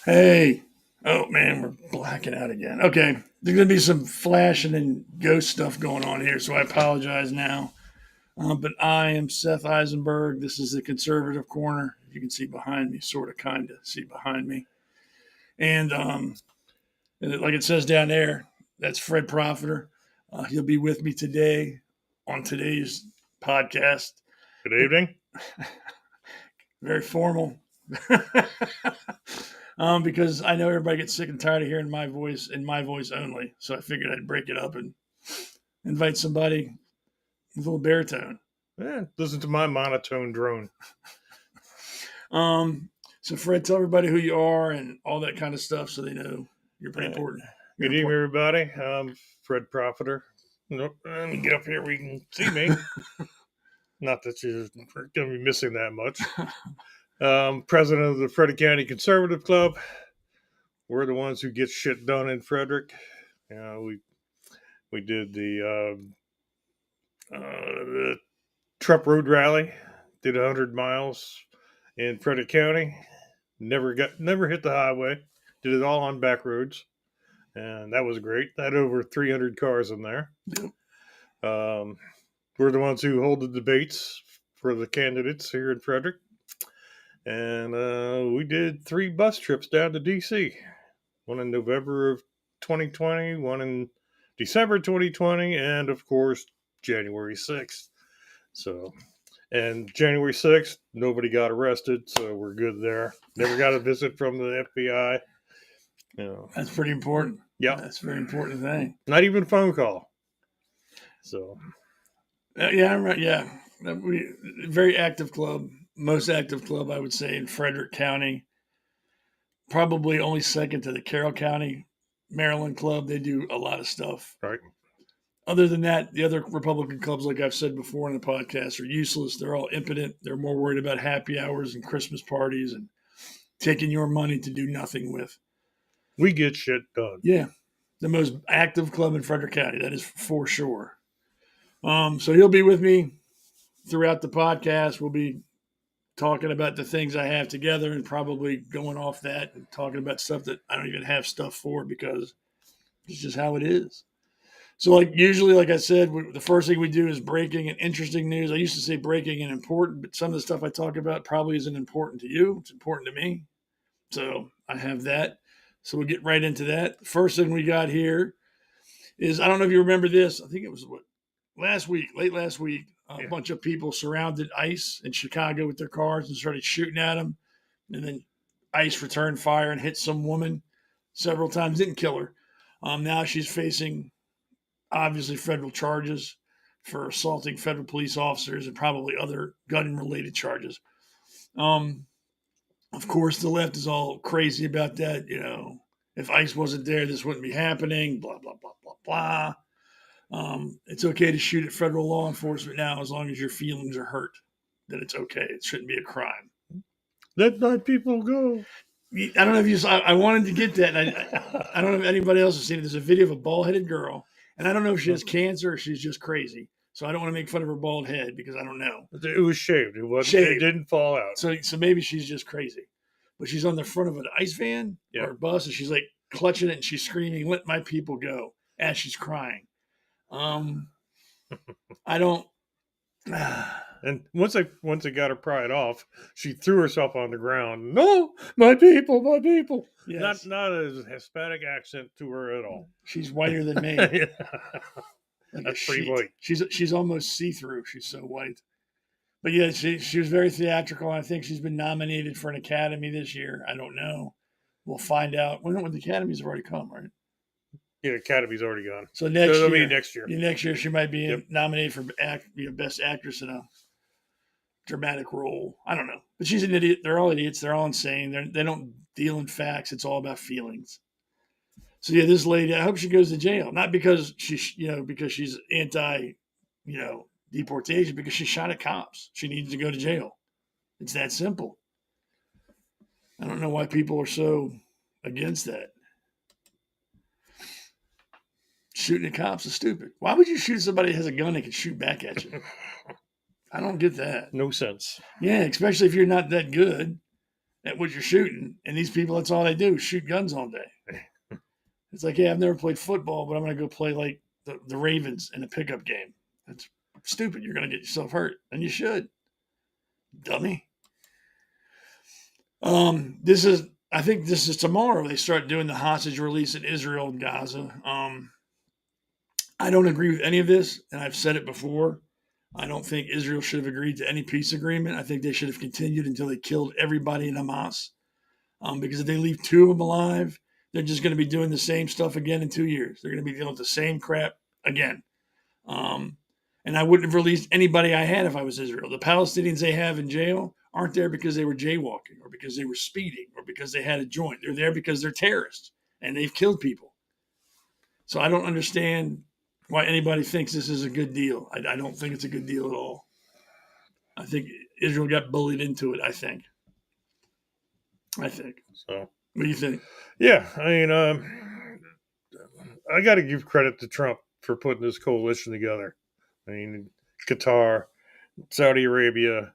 Hey. Oh, man, we're blacking out again. Okay. There's going to be some flashing and ghost stuff going on here, so I apologize now. But I am Seth Eisenberg. This is the conservative corner. You can see behind me, sort of, kind of see behind me. And like it says down there, that's Fred Profiter. He'll be with me today on today's podcast. Good evening. Very formal. Because I know everybody gets sick and tired of hearing my voice and my voice only. So I figured I'd break it up and invite somebody with a little baritone. Listen to my monotone drone. So Fred, tell everybody who you are and all that kind of stuff so they know you're pretty important. Good evening, everybody. I'm Fred Profiter. Nope. And get up here where you can see me. Not that you're going to be missing that much. President of the Frederick County Conservative Club. We're the ones who get shit done in Frederick. We did the Trump Road Rally. Did 100 miles in Frederick County. Never hit the highway. Did it all on back roads. And that was great. I had over 300 cars in there. We're the ones who hold the debates for the candidates here in Frederick. And we did 3 bus trips down to D.C. One in November of 2020, one in December 2020, and, of course, January 6th. And January 6th, nobody got arrested, so we're good there. Never got a visit from the FBI. That's pretty important. Yeah. That's a very important thing. Not even a phone call. So. Yeah, I'm right. Yeah. Very active club. Most active club, I would say, in Frederick County. Probably only second to the Carroll County, Maryland club. They do a lot of stuff. Right. Other than that, the other Republican clubs, like I've said before in the podcast, are useless. They're all impotent. They're more worried about happy hours and Christmas parties and taking your money to do nothing with. We get shit done. Yeah. The most active club in Frederick County. That is for sure. So he'll be with me throughout the podcast. We'll be talking about the things I have together and probably going off that and talking about stuff that I don't even have stuff for because it's just how it is. So usually, like I said, the first thing we do is breaking and interesting news. I used to say breaking and important, but some of the stuff I talk about probably isn't important to you. It's important to me. So I have that. So we'll get right into that. First thing we got here is, I don't know if you remember this. I think it was late last week, a bunch of people surrounded ICE in Chicago with their cars and started shooting at them. And then ICE returned fire and hit some woman several times, didn't kill her. Now she's facing, obviously, federal charges for assaulting federal police officers and probably other gun-related charges. Of course, the left is all crazy about that. If ICE wasn't there, this wouldn't be happening, blah, blah, blah, blah, blah. It's okay to shoot at federal law enforcement now as long as your feelings are hurt, that it's okay. It shouldn't be a crime. Let my people go. I don't know if you saw, I wanted to get that. And I don't know if anybody else has seen it. There's a video of a bald-headed girl, and I don't know if she has cancer or she's just crazy. So I don't want to make fun of her bald head because I don't know. It was shaved. It wasn't. Shaved. It didn't fall out. So maybe she's just crazy. But she's on the front of an ICE van or a bus, and she's like clutching it, and she's screaming, "Let my people go!" as she's crying. I don't. And once I got her pried off, she threw herself on the ground. No, my people, my people. Yes. Not a Hispanic accent to her at all. She's whiter than me. Yeah. That's pretty white. She's almost see-through. She's so white. But yeah, she was very theatrical. I think she's been nominated for an Academy this year. I don't know. We'll find out. When the Academies have already come, right? Yeah, Academy's already gone. So next year. Next year. Next year she might be nominated for Best Actress in a dramatic role. I don't know. But she's an idiot. They're all idiots. They're all insane. They don't deal in facts. It's all about feelings. So yeah, this lady, I hope she goes to jail. Not because because she's anti, deportation, because she shot at cops. She needs to go to jail. It's that simple. I don't know why people are so against that. Shooting at cops is stupid. Why would you shoot somebody that has a gun that can shoot back at you? I don't get that. No sense. Yeah, especially if you're not that good. at what you're shooting. And these people, that's all they do, shoot guns all day. It's like, yeah, I've never played football, but I'm going to go play like the Ravens in a pickup game. That's stupid. You're going to get yourself hurt, and you should, dummy. I think this is tomorrow. They start doing the hostage release in Israel and Gaza. I don't agree with any of this, and I've said it before. I don't think Israel should have agreed to any peace agreement. I think they should have continued until they killed everybody in Hamas. Because if they leave 2 of them alive, they're just going to be doing the same stuff again in 2 years. They're going to be dealing with the same crap again. And I wouldn't have released anybody I had if I was Israel. The Palestinians they have in jail aren't there because they were jaywalking or because they were speeding or because they had a joint. They're there because they're terrorists and they've killed people. So I don't understand why anybody thinks this is a good deal. I don't think it's a good deal at all. I think Israel got bullied into it, I think. So, what do you think? Yeah, I mean, I got to give credit to Trump for putting this coalition together. I mean, Qatar, Saudi Arabia,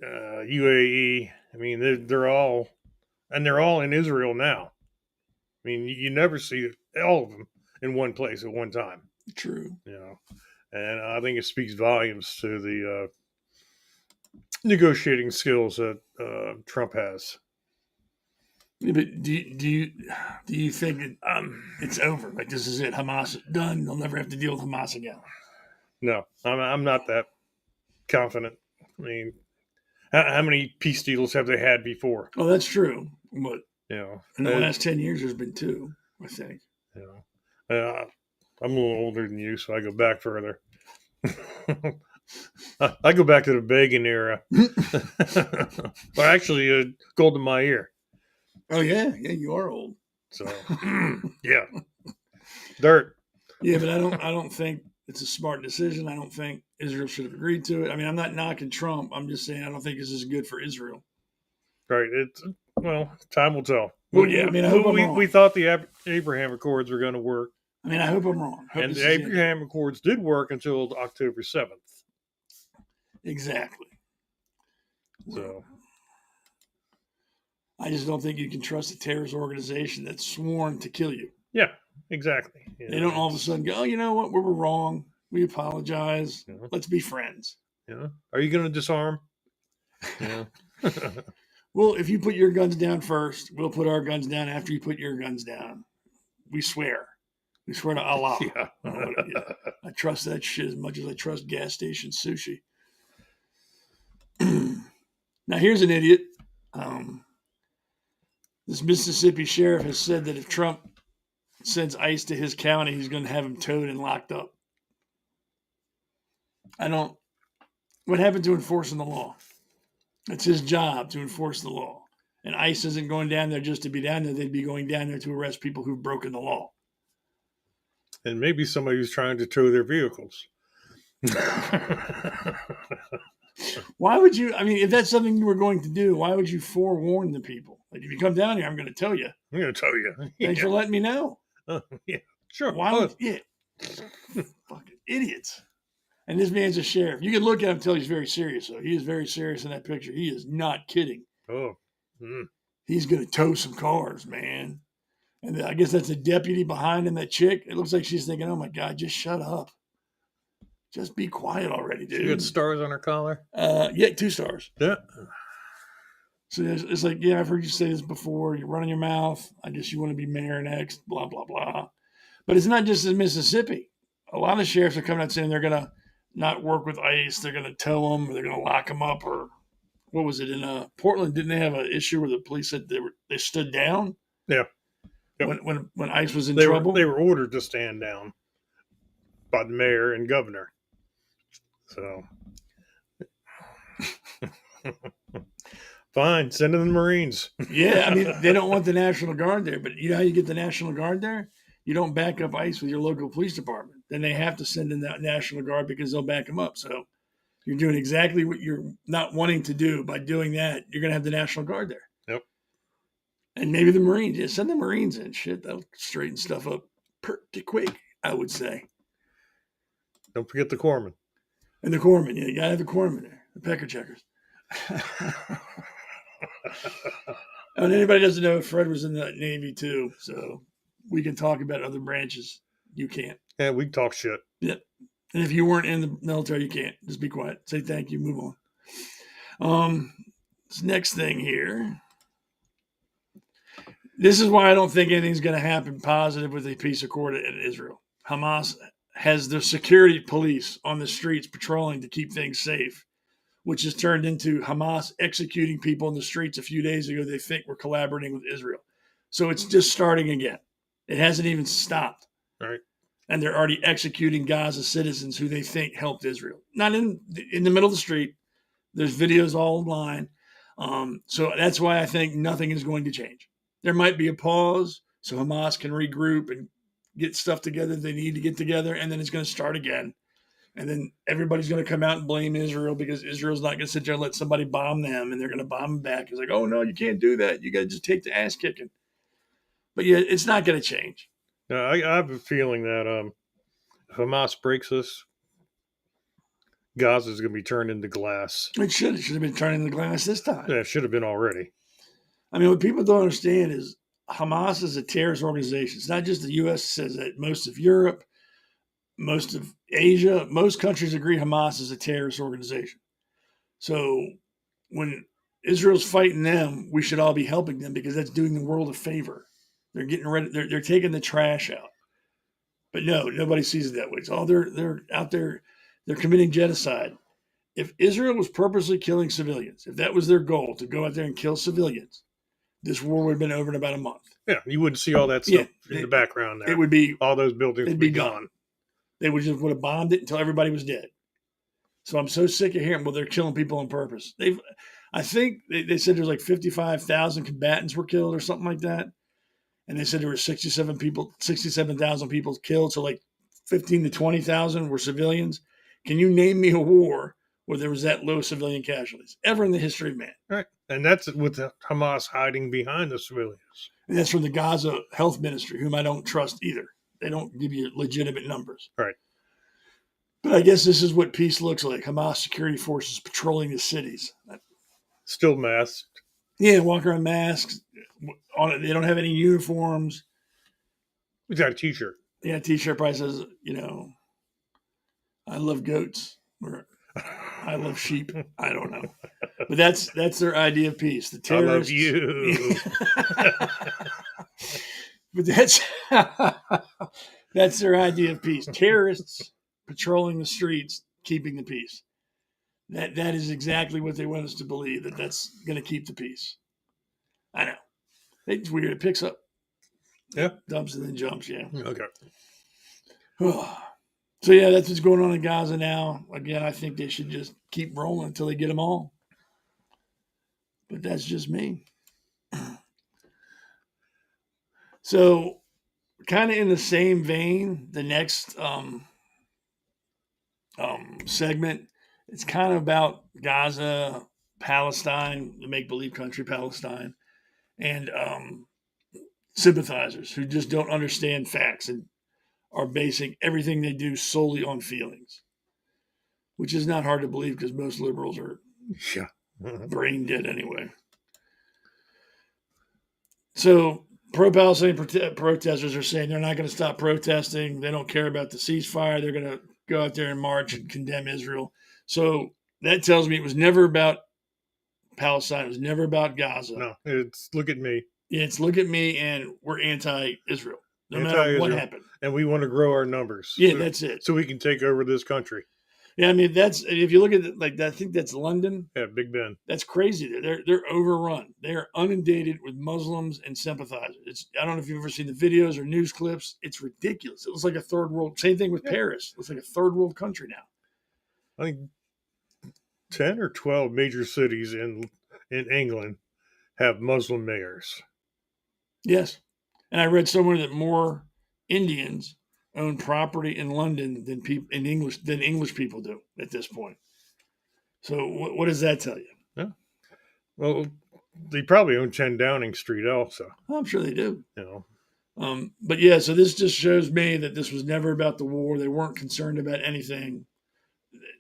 UAE. I mean, they're all in Israel now. I mean, you never see all of them in one place at one time. True. And I think it speaks volumes to the negotiating skills that Trump has. Yeah, but do you think it's over? Like, this is it? Hamas done? They'll never have to deal with Hamas again? No, I'm not that confident. I mean, how many peace deals have they had before? Oh, that's true. But in the last 10 years, there's been 2, I think. I'm a little older than you, so I go back further. I go back to the Begin era. Well, actually, Golden My Ear. Oh, yeah, you are old. So, yeah. Dirt. Yeah, but I don't think it's a smart decision. I don't think Israel should have agreed to it. I mean, I'm not knocking Trump. I'm just saying I don't think this is good for Israel. Right. Time will tell. Well, yeah, I mean, I hope I'm wrong. We thought the Abraham Accords were going to work. I mean, I hope I'm wrong. And the Abraham Accords did work until October 7th. Exactly. So I just don't think you can trust a terrorist organization that's sworn to kill you. Yeah, exactly. They don't all of a sudden go, oh, you know what? We were wrong. We apologize. Let's be friends. Are you going to disarm? Well, if you put your guns down first, we'll put our guns down after you put your guns down. We swear. We swear to Allah. Yeah. I trust that shit as much as I trust gas station sushi. Now, here's an idiot. This Mississippi sheriff has said that if Trump sends ICE to his county, he's going to have him towed and locked up. What happened to enforcing the law? It's his job to enforce the law. And ICE isn't going down there just to be down there. They'd be going down there to arrest people who've broken the law. And maybe somebody who's trying to tow their vehicles. Why would you? I mean, if that's something you were going to do, why would you forewarn the people? Like, if you come down here, I'm going to tell you. I'm going to tell you. Thanks for letting me know. Yeah, sure. Why would fucking idiots? And this man's a sheriff. You can look at him and tell he's very serious, though. He is very serious in that picture. He is not kidding. Oh. He's going to tow some cars, man. And I guess that's a deputy behind him, that chick. It looks like she's thinking, oh, my God, just shut up. Just be quiet already, dude. She got stars on her collar? Yeah, 2 stars. Yeah. So it's like, yeah, I've heard you say this before. You're running your mouth. I guess you want to be mayor next, blah, blah, blah. But it's not just in Mississippi. A lot of sheriffs are coming out saying they're going to not work with ICE. They're going to tow them, or they're going to lock them up. Or what was it in Portland? Didn't they have an issue where the police said they stood down? Yeah. Yep. When ICE was in trouble? They were ordered to stand down by the mayor and governor. So, fine, send in the Marines. Yeah, I mean, they don't want the National Guard there, but you know how you get the National Guard there? You don't back up ICE with your local police department. Then they have to send in that National Guard because they'll back them up. So you're doing exactly what you're not wanting to do. By doing that, you're going to have the National Guard there. Yep. And maybe the Marines. Yeah, send the Marines in. Shit, that'll straighten stuff up pretty quick, I would say. Don't forget the corpsman. And the corpsman. Yeah, you got to have the corpsman there. The pecker checkers. And anybody doesn't know, Fred was in the Navy too, so we can talk about other branches. You can't. Yeah, we talk shit. Yeah. And if you weren't in the military, you can't. Just be quiet. Say thank you. Move on. This next thing here. This is why I don't think anything's going to happen positive with a peace accord in Israel. Hamas has their security police on the streets patrolling to keep things safe, which has turned into Hamas executing people in the streets a few days ago they think were collaborating with Israel. So it's just starting again. It hasn't even stopped. Right. And they're already executing Gaza citizens who they think helped Israel. Not in the middle of the street. There's videos all online. So that's why I think nothing is going to change. There might be a pause so Hamas can regroup and get stuff together they need to get together, and then it's going to start again. And then everybody's going to come out and blame Israel because Israel's not going to sit there and let somebody bomb them, and they're going to bomb them back. It's like, oh, no, you can't do that. You got to just take the ass kicking. But yeah, it's not going to change. No, I have a feeling that if Hamas breaks us, Gaza's going to be turned into glass. It should have been turned into glass this time. Yeah, it should have been already. I mean, what people don't understand is Hamas is a terrorist organization. It's not just the U.S. says that. Most of Europe, most of Asia, most countries agree Hamas is a terrorist organization. So when Israel's fighting them, we should all be helping them because that's doing the world a favor. They're getting rid of, they're taking the trash out. But no, nobody sees it that way. It's all they're out there, they're committing genocide. If Israel was purposely killing civilians, if that was their goal to go out there and kill civilians, this war would have been over in about a month. Yeah, you wouldn't see all that stuff in the background there. It would be all those buildings would be gone. They would have bombed it until everybody was dead. So I'm so sick of hearing, well, they're killing people on purpose. I think they said there's like 55,000 combatants were killed or something like that. And they said there were 67,000 people killed. So like 15 to 20,000 were civilians. Can you name me a war where there was that low civilian casualties ever in the history of man? Right. And that's with Hamas hiding behind the civilians. And that's from the Gaza Health Ministry, whom I don't trust either. They don't give you legitimate numbers. Right. But I guess this is what peace looks like. Hamas security forces patrolling the cities. Still masked. Yeah, walk around masks. They don't have any uniforms. We got a T-shirt. Yeah, T-shirt probably says, I love goats. Or I love sheep. I don't know. But that's their idea of peace. The terrorists. I love you. But that's their idea of peace. Terrorists patrolling the streets, keeping the peace. That is exactly what they want us to believe, that's going to keep the peace. I know. It's weird. It picks up. Yeah. Dumps and then jumps, yeah. Okay. So, yeah, that's what's going on in Gaza now. Again, I think they should just keep rolling until they get them all. But that's just me. So, kind of in the same vein, the next segment, it's kind of about Gaza, Palestine, the make-believe country Palestine, and sympathizers who just don't understand facts and are basing everything they do solely on feelings, which is not hard to believe because most liberals are brain dead anyway. So pro-Palestinian protesters are saying they're not going to stop protesting. They don't care about the ceasefire. They're going to go out there and march and condemn Israel. So that tells me it was never about Palestine. It was never about Gaza. No, it's look at me. It's look at me, and we're anti-Israel. No matter what happened. And we want to grow our numbers. Yeah, that's it. So we can take over this country. Yeah, I mean, that's, if you look at it, like, I think that's London. Yeah, Big Ben. That's crazy. They're overrun. They're inundated with Muslims and sympathizers. I don't know if you've ever seen the videos or news clips. It's ridiculous. It looks like a third world. Same thing with Paris. It looks like a third world country now. I think 10 or 12 major cities in England have Muslim mayors. Yes. And I read somewhere that more Indians own property in London than English people do at this point. So what does that tell you? Yeah. Well, they probably own 10 Downing Street also. I'm sure they do. You know. But yeah, so this just shows me that this was never about the war. They weren't concerned about anything.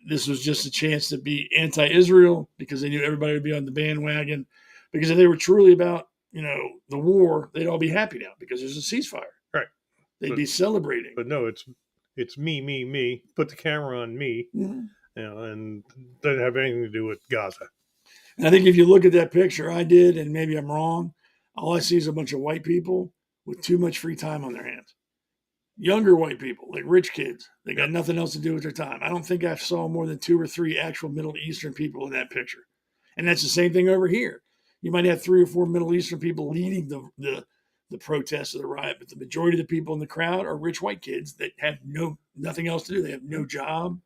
This was just a chance to be anti-Israel because they knew everybody would be on the bandwagon. Because if they were truly about, the war, they'd all be happy now because there's a ceasefire. Right. They'd be celebrating. But no, it's me. Put the camera on me, Mhm. and doesn't have anything to do with Gaza. And I think if you look at that picture, I did, and maybe I'm wrong, all I see is a bunch of white people with too much free time on their hands. Younger white people, like rich kids. They got nothing else to do with their time. I don't think I saw more than 2 or 3 actual Middle Eastern people in that picture. And that's the same thing over here. You might have 3 or 4 Middle Eastern people leading the protests or the riot, but the majority of the people in the crowd are rich white kids that have nothing else to do. They have no job.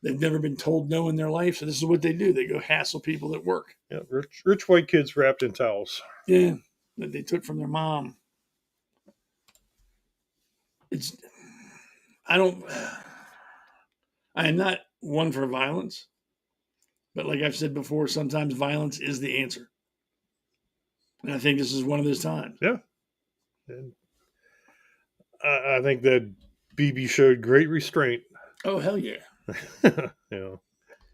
They've never been told no in their life, so this is what they do. They go hassle people at work. Yeah, rich white kids wrapped in towels. Yeah, that they took from their mom. I am not one for violence, but like I've said before, sometimes violence is the answer. And I think this is one of those times. Yeah. And I think that BB showed great restraint. Oh, hell yeah.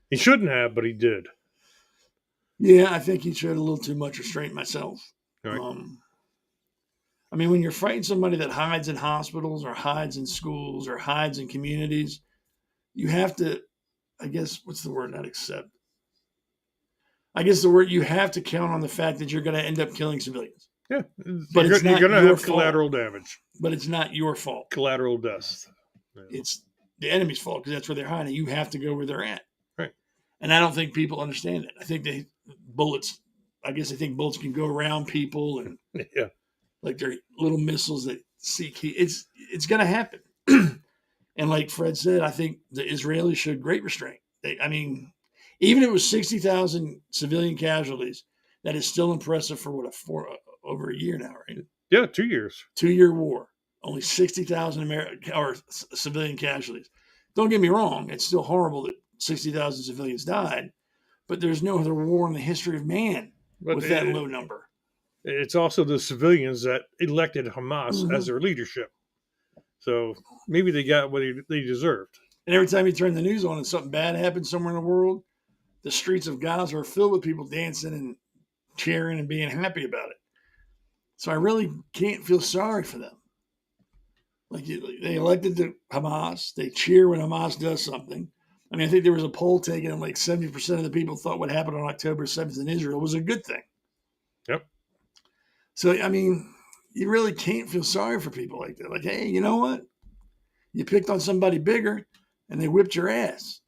He shouldn't have, but he did. Yeah, I think he showed a little too much restraint myself. Right. I mean, when you're fighting somebody that hides in hospitals or hides in schools or hides in communities, you have to, I guess, what's the word? Not accept. I guess the word, you have to count on the fact that you're going to end up killing civilians. Yeah. But you're going to have collateral fault. damage. But it's not your fault. Collateral death. Yeah. It's the enemy's fault because that's where they're hiding. You have to go where they're at. Right. And I don't think people understand that. I think they bullets can go around people and like they're little missiles that seek heat. It's going to happen. And like Fred said, I think the Israelis showed great restraint. Even if it was 60,000 civilian casualties, that is still impressive for over a year now, right? Yeah, 2 years. 2-year war. Only 60,000 civilian casualties. Don't get me wrong. It's still horrible that 60,000 civilians died, but there's no other war in the history of man with that low number. It's also the civilians that elected Hamas as their leadership. So maybe they got what they deserved. And every time you turn the news on and something bad happens somewhere in the world, the streets of Gaza are filled with people dancing and cheering and being happy about it. So I really can't feel sorry for them. Like they elected the Hamas. They cheer when Hamas does something. I mean, I think there was a poll taken and like 70% of the people thought what happened on October 7th in Israel was a good thing. Yep. So, I mean, you really can't feel sorry for people like that. Like, hey, you know what? You picked on somebody bigger and they whipped your ass.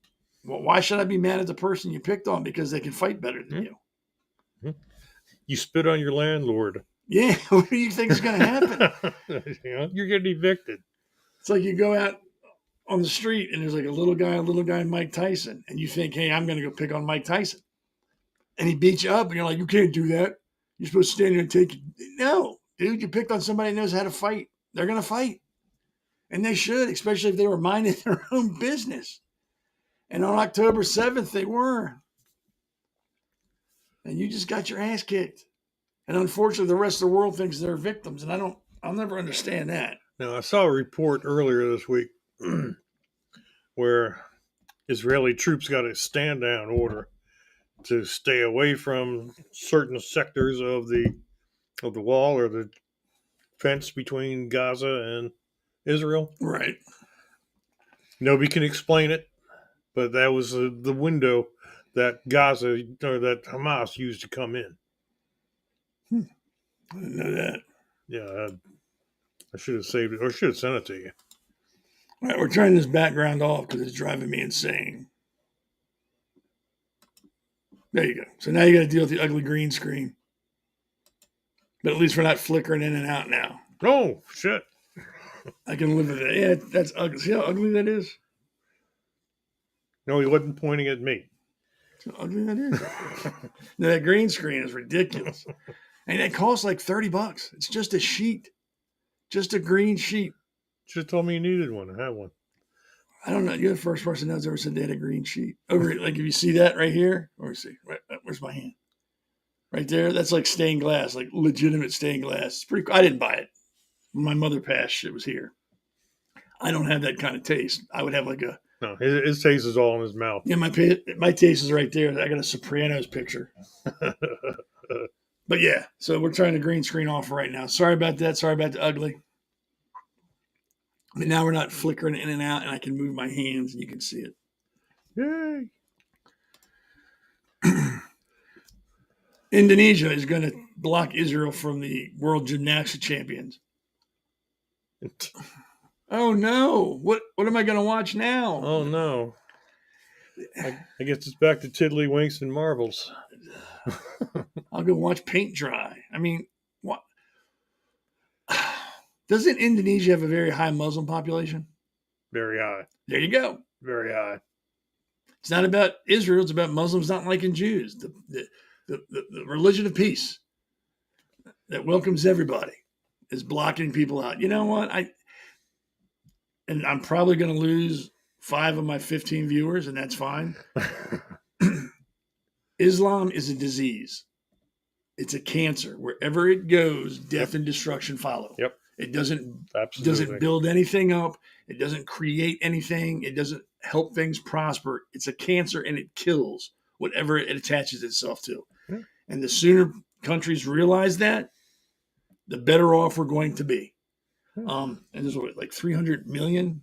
Well, why should I be mad at the person you picked on because they can fight better than you? You spit on your landlord. Yeah, what do you think is going to happen? You're getting evicted. It's like you go out on the street and there's like a little guy, Mike Tyson, and you think, hey, I'm going to go pick on Mike Tyson. And he beats you up and you're like, you can't do that. You're supposed to stand there and take it. No, dude, you picked on somebody that knows how to fight. They're going to fight. And they should, especially if they were minding their own business. And on October 7th, they were. And you just got your ass kicked. And unfortunately, the rest of the world thinks they're victims. And I'll never understand that. Now, I saw a report earlier this week where Israeli troops got a stand-down order to stay away from certain sectors of the wall or the fence between Gaza and Israel. Right. Nobody can explain it, but that was the window that Gaza or that Hamas used to come in. I didn't know that. Yeah, I should have saved it or should have sent it to you. All right, we're turning this background off because it's driving me insane. There you go. So now you got to deal with the ugly green screen. But at least we're not flickering in and out now. Oh, shit. I can live with it. Yeah, that's ugly. See how ugly that is? No, he wasn't pointing at me. See how ugly that is? No, that green screen is ridiculous. And it costs like $30. It's just a sheet. Just a green sheet. Should have told me you needed one. I had one. I don't know. You're the first person that's ever said they had a green sheet. Over, like if you see that right here, or see, where's my hand? Right there. That's like stained glass, like legitimate stained glass. It's pretty. I didn't buy it. When my mother passed, it was here. I don't have that kind of taste. I would have like a. No, his taste is all in his mouth. Yeah, my taste is right there. I got a Sopranos picture. But But yeah, so we're trying to green screen off right now. Sorry about that. Sorry about the ugly. But now we're not flickering in and out, and I can move my hands and you can see it. Yay! Indonesia is going to block Israel from the World Gymnastics Champions. Oh no! What am I going to watch now? Oh no! I guess it's back to tiddlywinks and marbles. I'll go watch paint dry. I mean, what? Doesn't Indonesia have a very high Muslim population? Very high. There you go. Very high. It's not about Israel. It's about Muslims not liking Jews. The religion of peace that welcomes everybody is blocking people out. You know what? I'm probably going to lose 5 of my 15 viewers, and that's fine. Islam is a disease. It's a cancer. Wherever it goes, death and destruction follow. Yep. It doesn't Absolutely. build anything up. It doesn't create anything. It doesn't help things prosper. It's a cancer, and it kills whatever it attaches itself to. Yeah. And the sooner countries realize that, the better off we're going to be. And there's like 300 million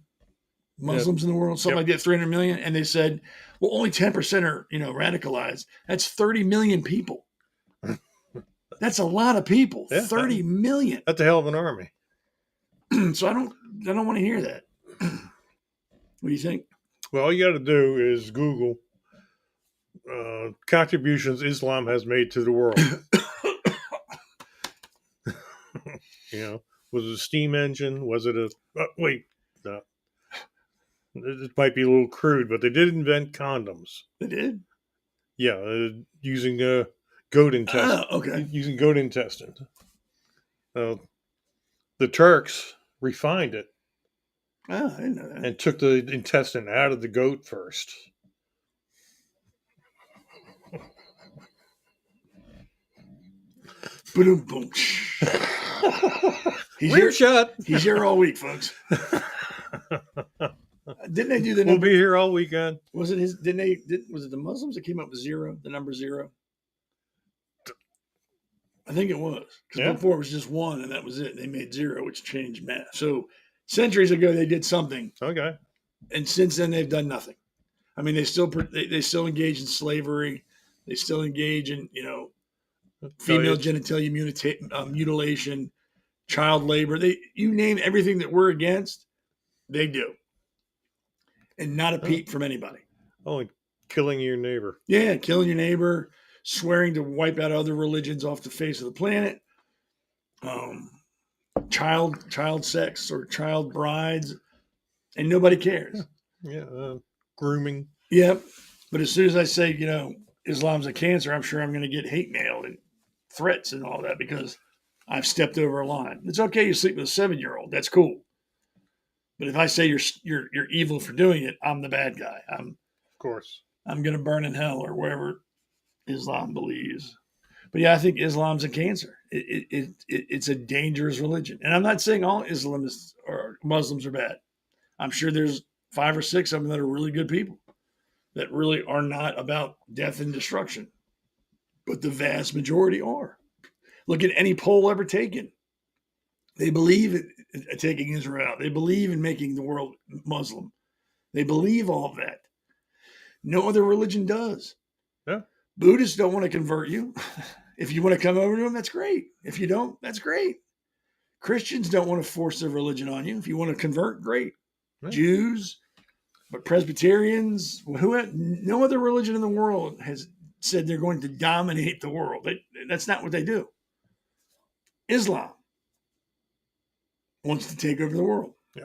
Muslims in the world, something like that, 300 million. And they said, well, only 10% are, radicalized. That's 30 million people. That's a lot of people. Yeah, 30 million. That's a hell of an army. So I don't want to hear that. What do you think? Well, all you got to do is Google contributions Islam has made to the world. Was it a steam engine? Was it a... wait. No. It might be a little crude, but they did invent condoms. They did? Yeah, using goat intestine. Okay. Using goat intestine. The Turks refined it. Oh, I didn't know that. And took the intestine out of the goat first. Boom, boom. He's shot. He's here all week, folks. Didn't they do the number? We'll be here all weekend. Was it his? Was it the Muslims that came up with 0? The number 0? I think it was. Because before it was just 1, and that was it. They made 0, which changed math. So centuries ago, they did something. Okay. And since then, they've done nothing. I mean, they still engage in slavery. They still engage in, female genitalia mutilation, child labor. You name everything that we're against, they do. And not a peep from anybody. Only killing your neighbor. Yeah, killing your neighbor, swearing to wipe out other religions off the face of the planet, child sex or child brides, and nobody cares. Yeah, grooming. Yep. But as soon as I say, Islam's a cancer, I'm sure I'm going to get hate mail and threats and all that because I've stepped over a line. It's okay you sleep with a 7-year-old. That's cool. But if I say you're evil for doing it, I'm the bad guy. Of course. I'm going to burn in hell or wherever Islam believes. But yeah, I think Islam's a cancer. It's a dangerous religion. And I'm not saying all Islamists or Muslims are bad. I'm sure there's 5 or 6 of them that are really good people that really are not about death and destruction. But the vast majority are. Look at any poll ever taken. They believe in taking Israel out. They believe in making the world Muslim. They believe all of that. No other religion does. Yeah. Buddhists don't want to convert you. If you want to come over to them, that's great. If you don't, that's great. Christians don't want to force their religion on you. If you want to convert, great. Right. Jews, but Presbyterians, no other religion in the world has said they're going to dominate the world. That's not what they do. Islam wants to take over the world. Yeah.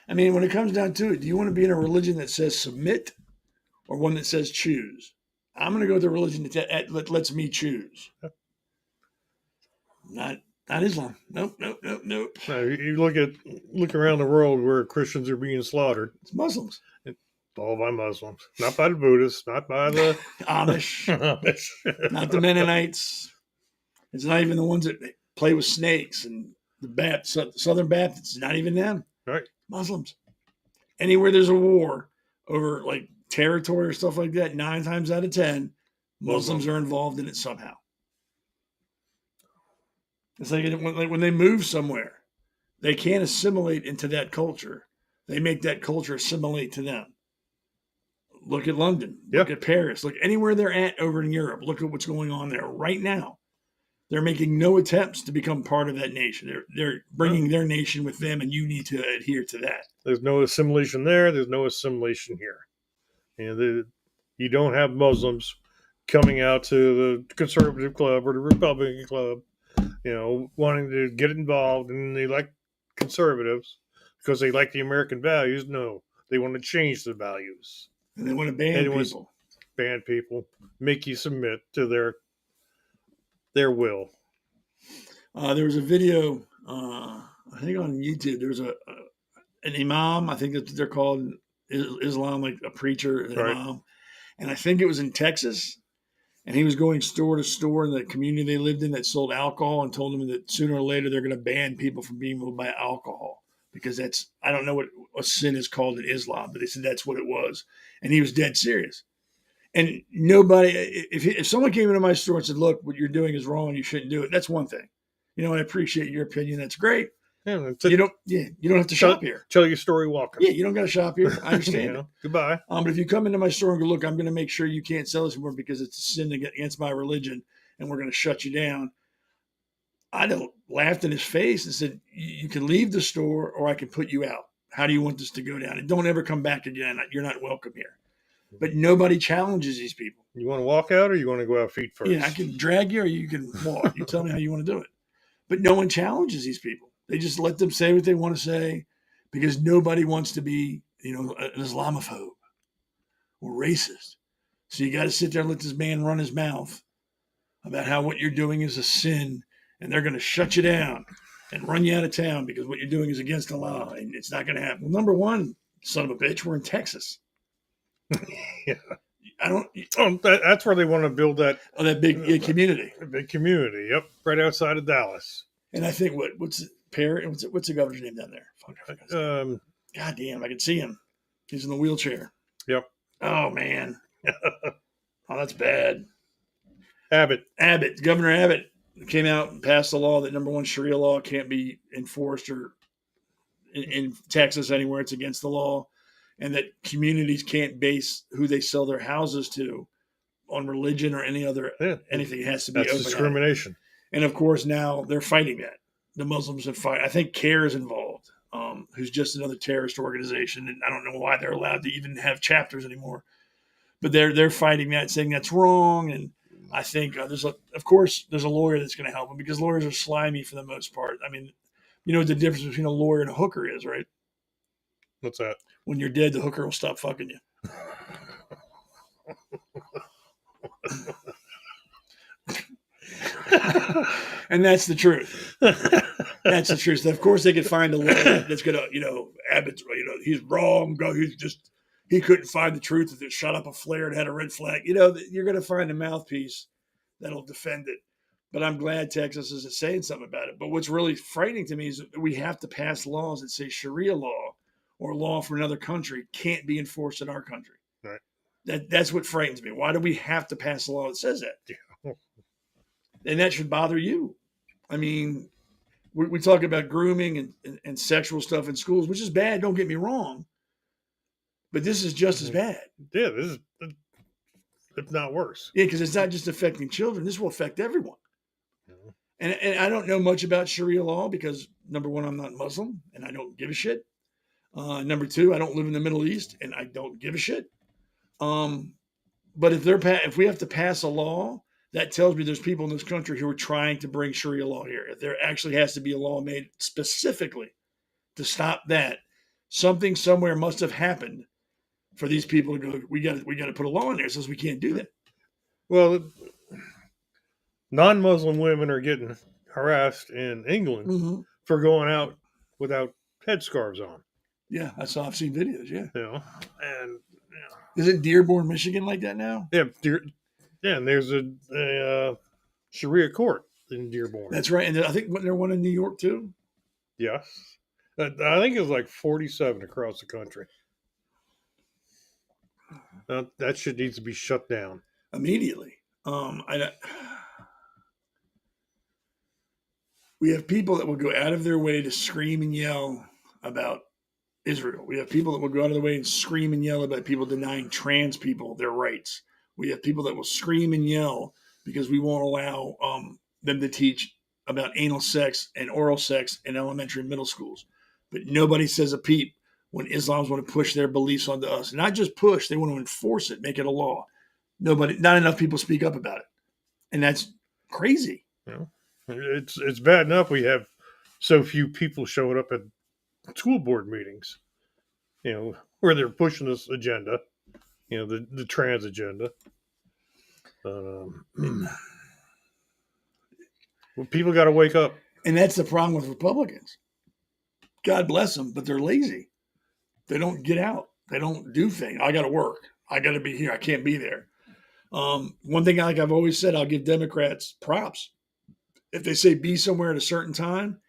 I mean, when it comes down to it, do you want to be in a religion that says submit or one that says choose? I'm going to go with the religion that lets me choose. Yeah. Not Islam. Nope. No, you look around the world where Christians are being slaughtered. It's Muslims. It's all by Muslims. Not by the Buddhists, not by the Amish. Not the Mennonites. It's not even the ones that play with snakes and the Southern Baptists. Not even them. Right. Muslims. Anywhere there's a war over like territory or stuff like that, 9 times out of 10, Muslims are involved in it somehow. It's like when they move somewhere, they can't assimilate into that culture. They make that culture assimilate to them. Look at London. Look at Paris. Look anywhere they're at over in Europe. Look at what's going on there right now. They're making no attempts to become part of that nation. They're bringing their nation with them, and you need to adhere to that. There's no assimilation there. There's no assimilation here. You don't have Muslims coming out to the conservative club or the Republican club, wanting to get involved, and they like conservatives because they like the American values. No, they want to change the values. And they want to ban people. Ban people, make you submit to their will. There was a video, I think on YouTube. There was an imam. I think that's what they're called, Islam, like a preacher, an imam. And I think it was in Texas. And he was going store to store in the community they lived in that sold alcohol, and told them that sooner or later they're going to ban people from being able to buy alcohol, because that's, I don't know what a sin is called in Islam, but they said that's what it was. And he was dead serious. And nobody, if someone came into my store and said, look, what you're doing is wrong, you shouldn't do it, that's one thing. And I appreciate your opinion. That's great. Yeah, you don't have to shop here. Tell your story walking. Yeah, you don't got to shop here. I understand. Goodbye. But if you come into my store and go, look, I'm going to make sure you can't sell this anymore because it's a sin against my religion, and we're going to shut you down. I laughed in his face and said, you can leave the store or I can put you out. How do you want this to go down? And don't ever come back again. You're not welcome here. But nobody challenges these people. You want to walk out, or you want to go out feet first? Yeah, I can drag you or you can walk. You tell me how you want to do it. But no one challenges these people. They just let them say what they want to say, because nobody wants to be, an Islamophobe or racist. So you got to sit there and let this man run his mouth about how what you're doing is a sin, and they're going to shut you down and run you out of town because what you're doing is against the law, and it's not going to happen. Well, number one, son of a bitch, we're in Texas. Yeah. That's where they want to build that. Oh, that big community. A big community. Yep, right outside of Dallas. And I think what's the governor's name down there? God damn, I can see him. He's in the wheelchair. Yep. Oh man. Oh, that's bad. Abbott, Governor Abbott came out and passed a law that, number one, Sharia law can't be enforced or in Texas anywhere. It's against the law, and that communities can't base who they sell their houses to on religion or anything. It has to be open. That's discrimination. And of course, now they're fighting that. The Muslims have fight. I think CARE is involved, who's just another terrorist organization, and I don't know why they're allowed to even have chapters anymore. But they're fighting that, saying that's wrong. And I think there's a lawyer that's going to help them, because lawyers are slimy for the most part. I mean, you know what the difference between a lawyer and a hooker is, right? What's that? When you're dead, the hooker will stop fucking you. And that's the truth. That's the truth. So of course, they could find a lawyer that's going to, Abbott's, he's wrong. He couldn't find the truth. That shot up a flare and had a red flag. You're going to find a mouthpiece that'll defend it. But I'm glad Texas isn't saying something about it. But what's really frightening to me is that we have to pass laws that say Sharia law or law from another country can't be enforced in our country. Right. That's what frightens me. Why do we have to pass a law that says that? Yeah. And that should bother you. I mean, we talk about grooming and sexual stuff in schools, which is bad. Don't get me wrong. But this is just as bad. Yeah, this is, if not worse. Yeah, because it's not just affecting children. This will affect everyone. Yeah. And I don't know much about Sharia law because, number one, I'm not Muslim and I don't give a shit. Number two, I don't live in the Middle East and I don't give a shit. But if we have to pass a law, that tells me there's people in this country who are trying to bring Sharia law here. If there actually has to be a law made specifically to stop that, something somewhere must have happened for these people to go, we got to put a law in there that says we can't do that. Well, non-Muslim women are getting harassed in England for going out without headscarves on. Yeah, I've seen videos. Yeah, and is it Dearborn, Michigan, like that now? Yeah, and there's a Sharia court in Dearborn. That's right, and I think there one in New York too. Yes, I think it was like 47 across the country. That shit needs to be shut down immediately. We have people that will go out of their way to scream and yell about Israel. We have people that will go out of their way and scream and yell about people denying trans people their rights. We have people that will scream and yell because we won't allow them to teach about anal sex and oral sex in elementary and middle schools. But nobody says a peep when Islams want to push their beliefs onto us. Not just push, they want to enforce it, make it a law. Not enough people speak up about it. And that's crazy. It's bad enough we have so few people showing up at school board meetings, where they're pushing this agenda, the trans agenda. Well, people got to wake up. And that's the problem with Republicans. God bless them, but they're lazy. They don't get out. They don't do things. I got to work. I got to be here. I can't be there. One thing, like I've always said, I'll give Democrats props. If they say be somewhere at a certain time,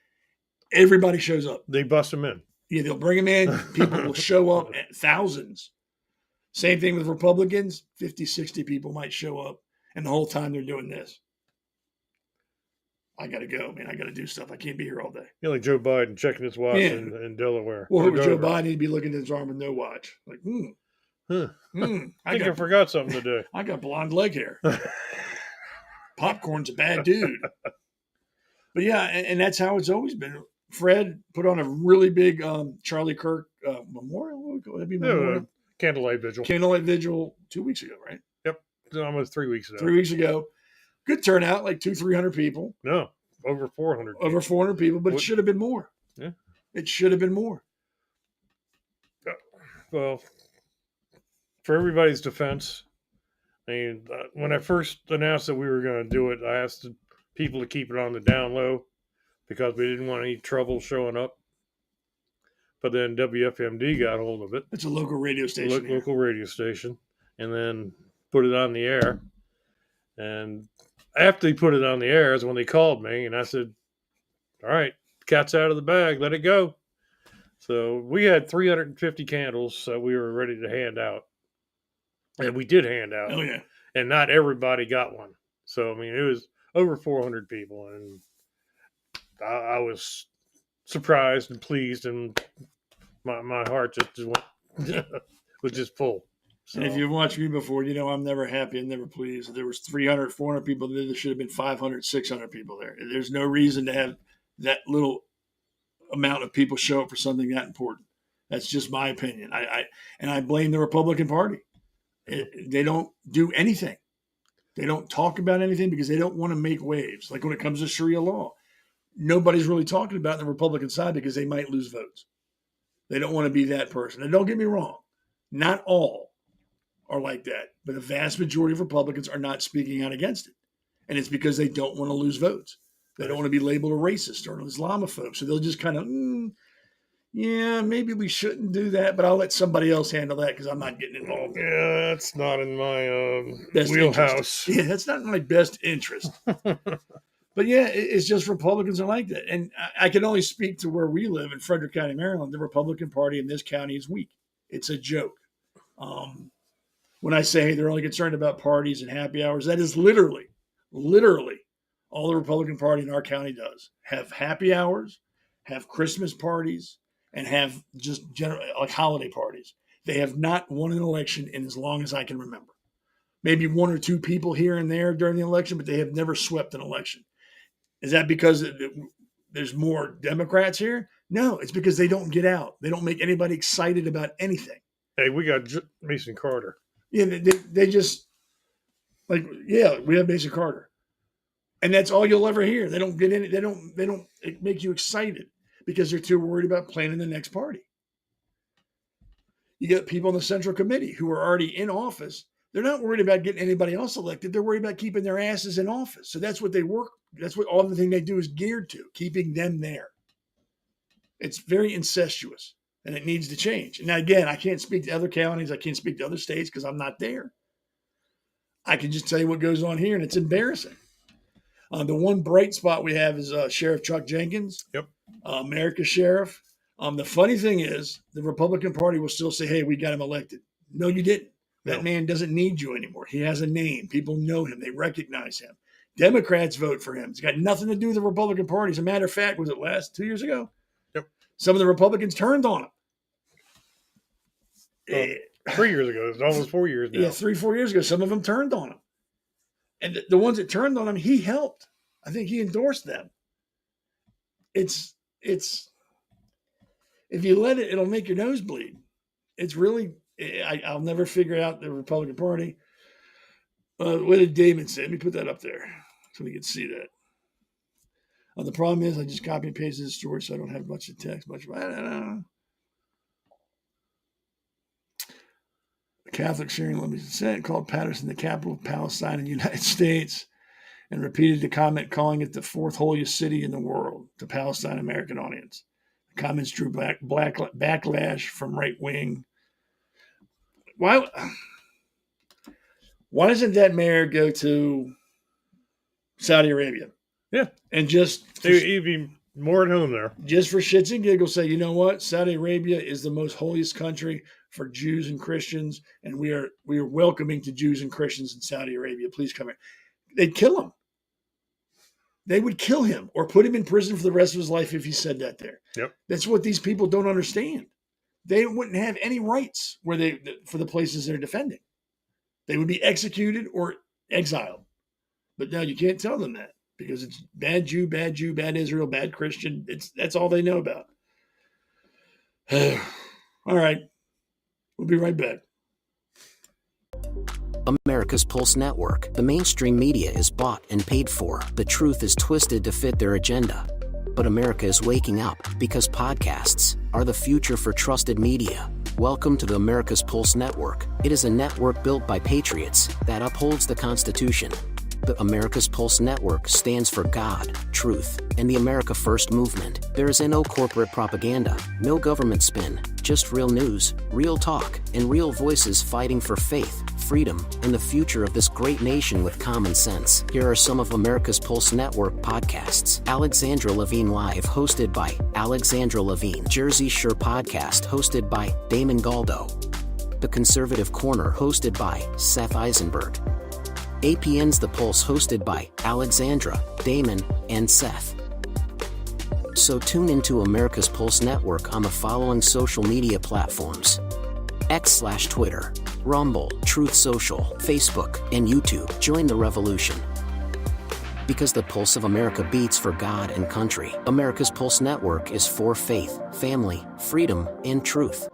everybody shows up. They bust them in. Yeah, they'll bring them in. People will show up at thousands. Same thing with Republicans. 50, 60 people might show up. And the whole time they're doing this. I got to go, man. I got to do stuff. I can't be here all day. Like Joe Biden checking his watch in Delaware. Well, Joe Biden, he'd be looking at his arm with no watch. Like, I think I forgot something today. I got blonde leg hair. Popcorn's a bad dude. But yeah, and that's how it's always been. Fred put on a really big Charlie Kirk memorial. That'd be memorial. Candlelight vigil. Candlelight vigil 2 weeks ago, right? Yep. Almost 3 weeks ago. 3 weeks ago. Good turnout, like 200-300 people. No, over 400. Over 400 people, but it should have been more. Yeah. It should have been more. Well, for everybody's defense, when I first announced that we were going to do it, I asked people to keep it on the down low because we didn't want any trouble showing up. But then WFMD got hold of it. It's a local radio station. Local radio station. And then put it on the air. And after they put it on the air is when they called me. And I said, all right, cat's out of the bag. Let it go. So we had 350 candles that we were ready to hand out. And we did hand out. Oh, yeah. And not everybody got one. So, it was over 400 people. And I was surprised and pleased. And my heart just went, was just full. So. And if you've watched me before, you know I'm never happy and never pleased. There was 300, 400 people there. There should have been 500, 600 people there. There's no reason to have that little amount of people show up for something that important. That's just my opinion. I blame the Republican Party. They don't do anything. They don't talk about anything because they don't want to make waves. Like when it comes to Sharia law, nobody's really talking about it on the Republican side because they might lose votes. They don't want to be that person. And don't get me wrong, not all are like that, but the vast majority of Republicans are not speaking out against it. And it's because they don't want to lose votes. They don't want to be labeled a racist or an Islamophobe. So they'll just kind of, yeah, maybe we shouldn't do that, but I'll let somebody else handle that because I'm not getting involved. Yeah, that's not in my best wheelhouse. Interest. Yeah, that's not in my best interest. But yeah, it's just Republicans are like that. And I can only speak to where we live in Frederick County, Maryland. The Republican Party in this county is weak. It's a joke. When I say they're only concerned about parties and happy hours, that is literally all the Republican Party in our county does. Have happy hours, have Christmas parties, and have just general like holiday parties. They have not won an election in as long as I can remember. Maybe one or two people here and there during the election, but they have never swept an election. Is that because there's more Democrats here? No, it's because they don't get out. They don't make anybody excited about anything. Hey, we got Mason Carter. Yeah, they just like, yeah, we have Mason Carter. And that's all you'll ever hear. They don't get in it. They don't make you excited because they're too worried about planning the next party. You get people in the Central Committee who are already in office. They're not worried about getting anybody else elected. They're worried about keeping their asses in office. So that's what they work. That's what all the thing they do is geared to, keeping them there. It's very incestuous and it needs to change. And now, again, I can't speak to other counties. I can't speak to other states because I'm not there. I can just tell you what goes on here, and it's embarrassing. The one bright spot we have is Sheriff Chuck Jenkins. Yep. America's sheriff. The funny thing is the Republican Party will still say, hey, we got him elected. No, you didn't. That man doesn't need you anymore. He has a name. People know him. They recognize him. Democrats vote for him. It's got nothing to do with the Republican Party. As a matter of fact, was it 2 years ago? Yep. Some of the Republicans turned on him. 3 years ago. It's almost 4 years now. Yeah, 3-4 years ago, some of them turned on him. And the ones that turned on him, he helped. I think he endorsed them. It's if you let it, it'll make your nose bleed. It's really, I'll never figure out the Republican Party. What did Damon say? Let me put that up there so we can see that. The problem is I just copy and pasted the story, so I don't have much of text. I don't know. The Catholic Syrian Lebanese Senate called Patterson the capital of Palestine in the United States and repeated the comment, calling it the fourth holiest city in the world to Palestine American audience. The comments drew backlash from right wing. Why doesn't that mayor go to Saudi Arabia? Yeah. And just He'd be more at home there. Just for shits and giggles, say, you know what? Saudi Arabia is the most holiest country for Jews and Christians, and we are welcoming to Jews and Christians in Saudi Arabia. Please come here. They'd kill him. They would kill him or put him in prison for the rest of his life if he said that there. Yep. That's what these people don't understand. They wouldn't have any rights for the places they're defending. They would be executed or exiled. But now you can't tell them that because it's bad Jew, bad Israel, bad Christian. That's all they know about. All right. We'll be right back. America's Pulse Network. The mainstream media is bought and paid for. The truth is twisted to fit their agenda. But America is waking up because podcasts are the future for trusted media. Welcome to the America's Pulse Network. It is a network built by patriots that upholds the Constitution. The America's Pulse Network stands for God, truth, and the America First movement. There is no corporate propaganda, no government spin, just real news, real talk, and real voices fighting for faith, freedom, and the future of this great nation with common sense. Here are some of America's Pulse Network podcasts. Alexandra Levine Live, hosted by Alexandra Levine. Jersey Shore Podcast, hosted by Damon Galdo. The Conservative Corner, hosted by Seth Eisenberg. APN's The Pulse, hosted by Alexandra, Damon, and Seth. So tune into America's Pulse Network on the following social media platforms: X/Twitter, Rumble, Truth Social, Facebook, and YouTube. Join the revolution. Because the pulse of America beats for God and country. America's Pulse Network is for faith, family, freedom, and truth.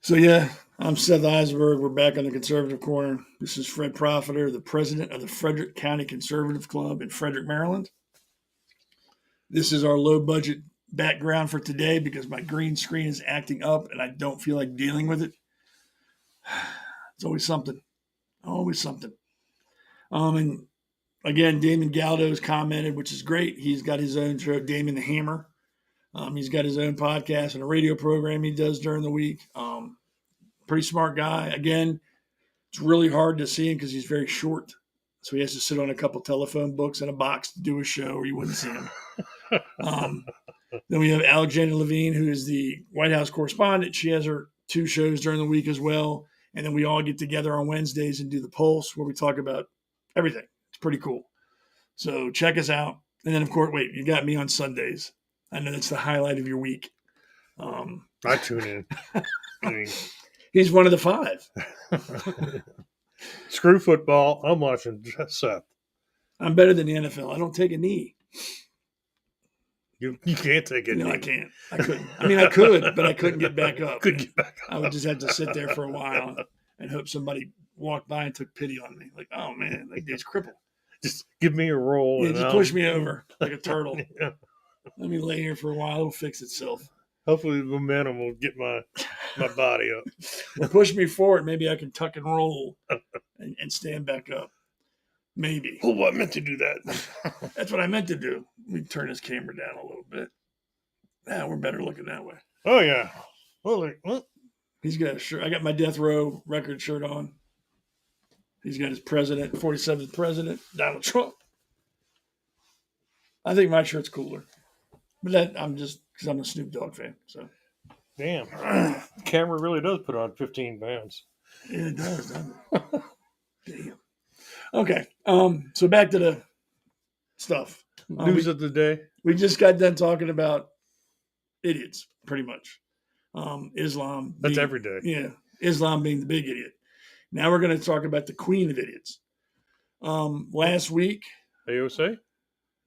So yeah, I'm Seth Eisenberg. We're back on the Conservative Corner. This is Fred Profiter, the president of the Frederick County Conservative Club in Frederick, Maryland. This is our low-budget background for today because my green screen is acting up and I don't feel like dealing with it. It's always something. Always something. And again, Damon Galdo has commented, which is great. He's got his own show, Damon the Hammer. He's got his own podcast and a radio program he does during the week. Pretty smart guy. Again, it's really hard to see him because he's very short. So he has to sit on a couple telephone books and a box to do a show or you wouldn't see him. Then we have Alexandra Levine, who is the White House correspondent. She has her 2 shows during the week as well. And then we all get together on Wednesdays and do the Pulse where we talk about everything. It's pretty cool. So check us out. And then, of course, wait, you got me on Sundays. I know that's the highlight of your week. I tune in. He's one of the 5. Screw football. I'm watching Seth. I'm better than the NFL. I don't take a knee. You can't take it. No, I can't. I couldn't. I mean, I could, but I couldn't get back up. Couldn't get back up. I would just have to sit there for a while and hope somebody walked by and took pity on me. Like, oh, man, that dude's crippled. Just give me a roll. Yeah, just push me over like a turtle. Yeah. Let me lay here for a while. It'll fix itself. Hopefully the momentum will get my body up. Well, push me forward. Maybe I can tuck and roll and stand back up. Maybe. Oh, I meant to do that. That's what I meant to do. Let me turn this camera down a little bit. Now we're better looking that way. Oh, yeah. Well, He's got a shirt. I got my Death Row record shirt on. He's got his president, 47th president, Donald Trump. I think my shirt's cooler. But that I'm just because I'm a Snoop Dogg fan. So Damn. Camera really does put on 15 pounds. Yeah, it does, doesn't it? Damn. Okay. So back to the stuff. News of the day. We just got done talking about idiots, pretty much. Islam. That's every day. Yeah. Islam being the big idiot. Now we're going to talk about the queen of idiots. Last week. AOC?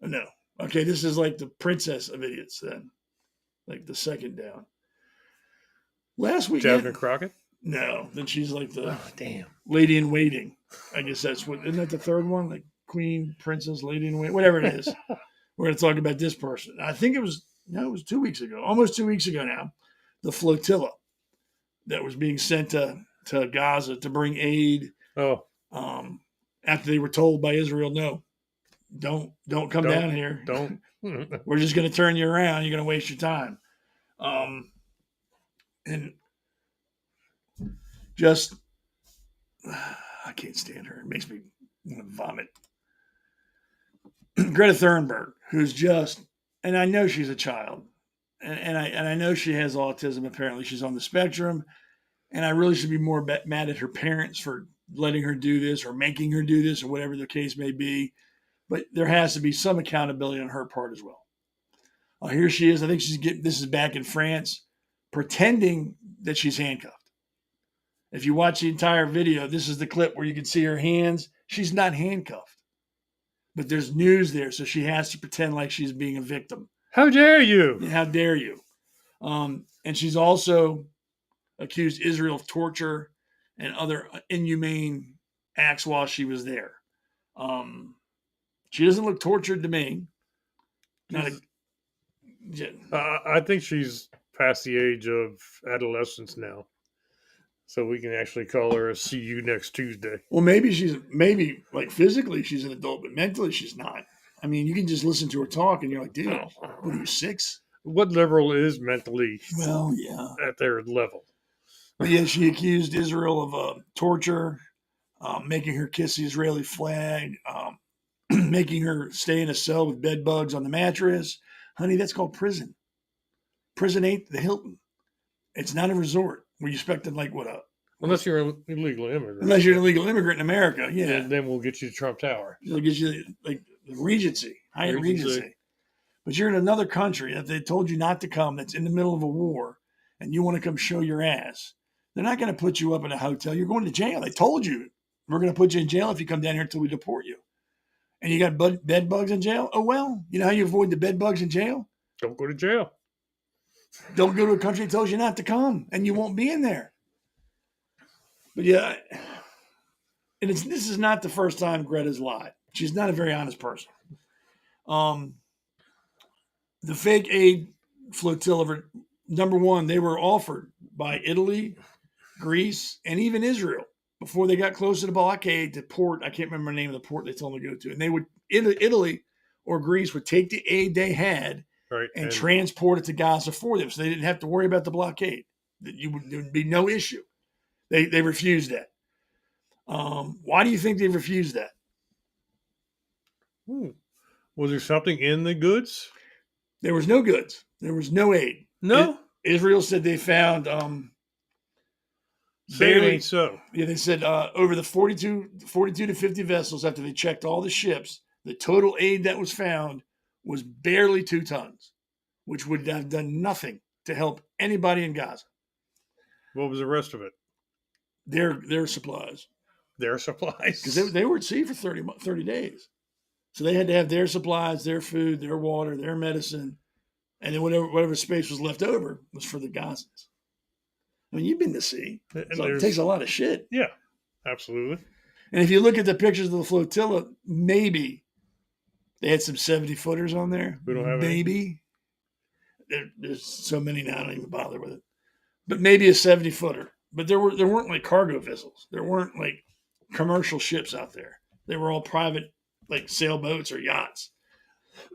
No. Okay, this is like the princess of idiots then. Like the second down. Last week. Jasmine Crockett? No. Then she's like the damn lady in waiting. I guess that's what, isn't that the third one? Like queen, princess, lady in waiting, whatever it is. We're going to talk about this person. I think it was 2 weeks ago, almost 2 weeks ago now, the flotilla that was being sent to Gaza to bring aid. Oh. After they were told by Israel, no, don't come down here. Don't. We're just going to turn you around. You're going to waste your time. And just, I can't stand her. It makes me want to vomit. Greta Thunberg, who's just, and I know she's a child, and I know she has autism. Apparently, she's on the spectrum, and I really should be more mad at her parents for letting her do this or making her do this or whatever the case may be. But there has to be some accountability on her part as well. Here she is. I think this is back in France, pretending that she's handcuffed. If you watch the entire video, this is the clip where you can see her hands. She's not handcuffed. But there's news there, so she has to pretend like she's being a victim. How dare you? How dare you? And she's also accused Israel of torture and other inhumane acts while she was there. She doesn't look tortured to me. I think she's past the age of adolescence now. So we can actually call her a see you next Tuesday. Well, maybe like physically she's an adult, but mentally she's not. I mean, you can just listen to her talk and you're like, dude, what are you, 6? What liberal is mentally at their level? But yeah, she accused Israel of torture, making her kiss the Israeli flag, making her stay in a cell with bed bugs on the mattress. Honey, that's called prison. Prison ain't the Hilton. It's not a resort. We expected unless you're an illegal immigrant. Unless you're an illegal immigrant in America, yeah. And then we'll get you to Trump Tower. It'll get you like the Regency, Hyatt Regency. But you're in another country that they told you not to come, that's in the middle of a war, and you want to come show your ass. They're not going to put you up in a hotel. You're going to jail. They told you we're going to put you in jail if you come down here until we deport you. And you got bed bugs in jail? Oh, well, you know how you avoid the bed bugs in jail? Don't go to jail. Don't go to a country that tells you not to come, and you won't be in there. But yeah, and this is not the first time Greta's lied. She's not a very honest person. The fake aid flotilla, number one, they were offered by Italy, Greece, and even Israel before they got close to the blockade to port. I can't remember the name of the port they told them to go to. And they would, Italy or Greece would take the aid they had and transport it to Gaza for them. So they didn't have to worry about the blockade. There would be no issue. They refused that. Why do you think they refused that? Was there something in the goods? There was no goods. There was no aid. No? Israel said they found barely so. Yeah, they said over the 42 to 50 vessels after they checked all the ships, the total aid that was found was barely 2 tons, which would have done nothing to help anybody in Gaza. What was the rest of it? Their supplies. Their supplies? Because they were at sea for 30 days. So they had to have their supplies, their food, their water, their medicine, and then whatever space was left over was for the Gazans. I mean, you've been to sea. So it takes a lot of shit. Yeah, absolutely. And if you look at the pictures of the flotilla, maybe they had some 70-footers on there. We don't have maybe. There's so many now, I don't even bother with it. But maybe a 70-footer. But there weren't like cargo vessels. There weren't like commercial ships out there. They were all private, like sailboats or yachts.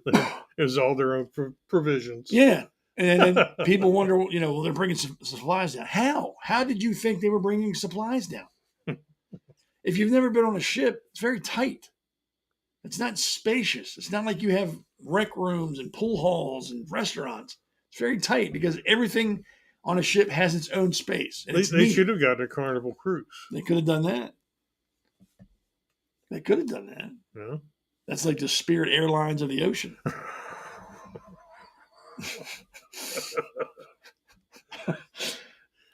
It was all their own provisions. Yeah. And then people wonder, well, they're bringing supplies down. How? How did you think they were bringing supplies down? If you've never been on a ship, it's very tight. It's not spacious. It's not like you have rec rooms and pool halls and restaurants. It's very tight because everything on a ship has its own space. And They should have gotten a Carnival cruise. They could have done that. They could have done that. Yeah. That's like the Spirit Airlines of the ocean.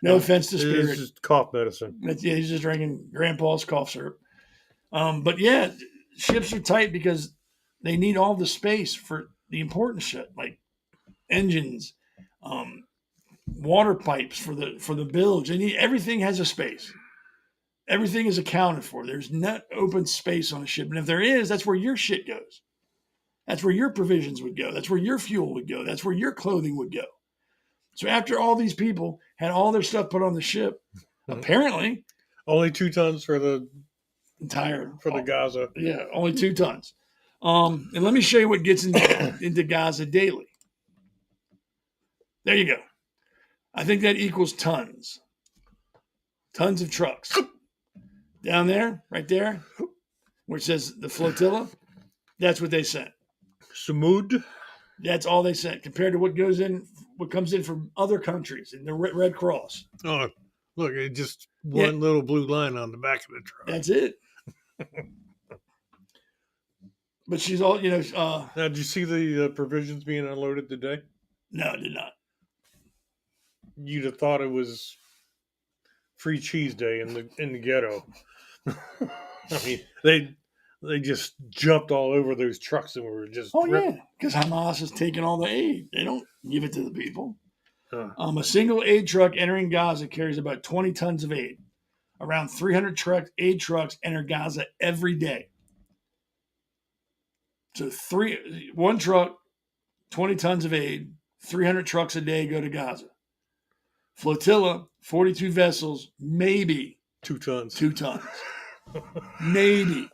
No offense to Spirit. It's just cough medicine. Yeah, he's just drinking Grandpa's cough syrup. But yeah, ships are tight because they need all the space for the important shit, like engines, water pipes for the bilge. They need everything has a space. Everything is accounted for. There's not open space on a ship, and if there is, that's where your shit goes. That's where your provisions would go. That's where your fuel would go. That's where your clothing would go. So after all these people had all their stuff put on the ship, apparently only 2 tons for the Gaza. Yeah, only 2 tons. And let me show you what gets into Gaza daily. There you go. I think that equals tons. Tons of trucks. Down there, right there, where it says the flotilla, that's what they sent. Samud. That's all they sent compared to what comes in from other countries in the Red Cross. Oh, look, it's just one little blue line on the back of the truck. That's it. But she's all, now, did you see the provisions being unloaded today? No, I did not. You'd have thought it was Free Cheese Day in the ghetto. I mean, they just jumped all over those trucks and were just. Oh yeah, because Hamas is taking all the aid. They don't give it to the people. A single aid truck entering Gaza carries about 20 tons of aid. Around 300 aid trucks enter Gaza every day. So one truck, 20 tons of aid, 300 trucks a day go to Gaza. Flotilla, 42 vessels, maybe 2 tons. 2 tons. Maybe.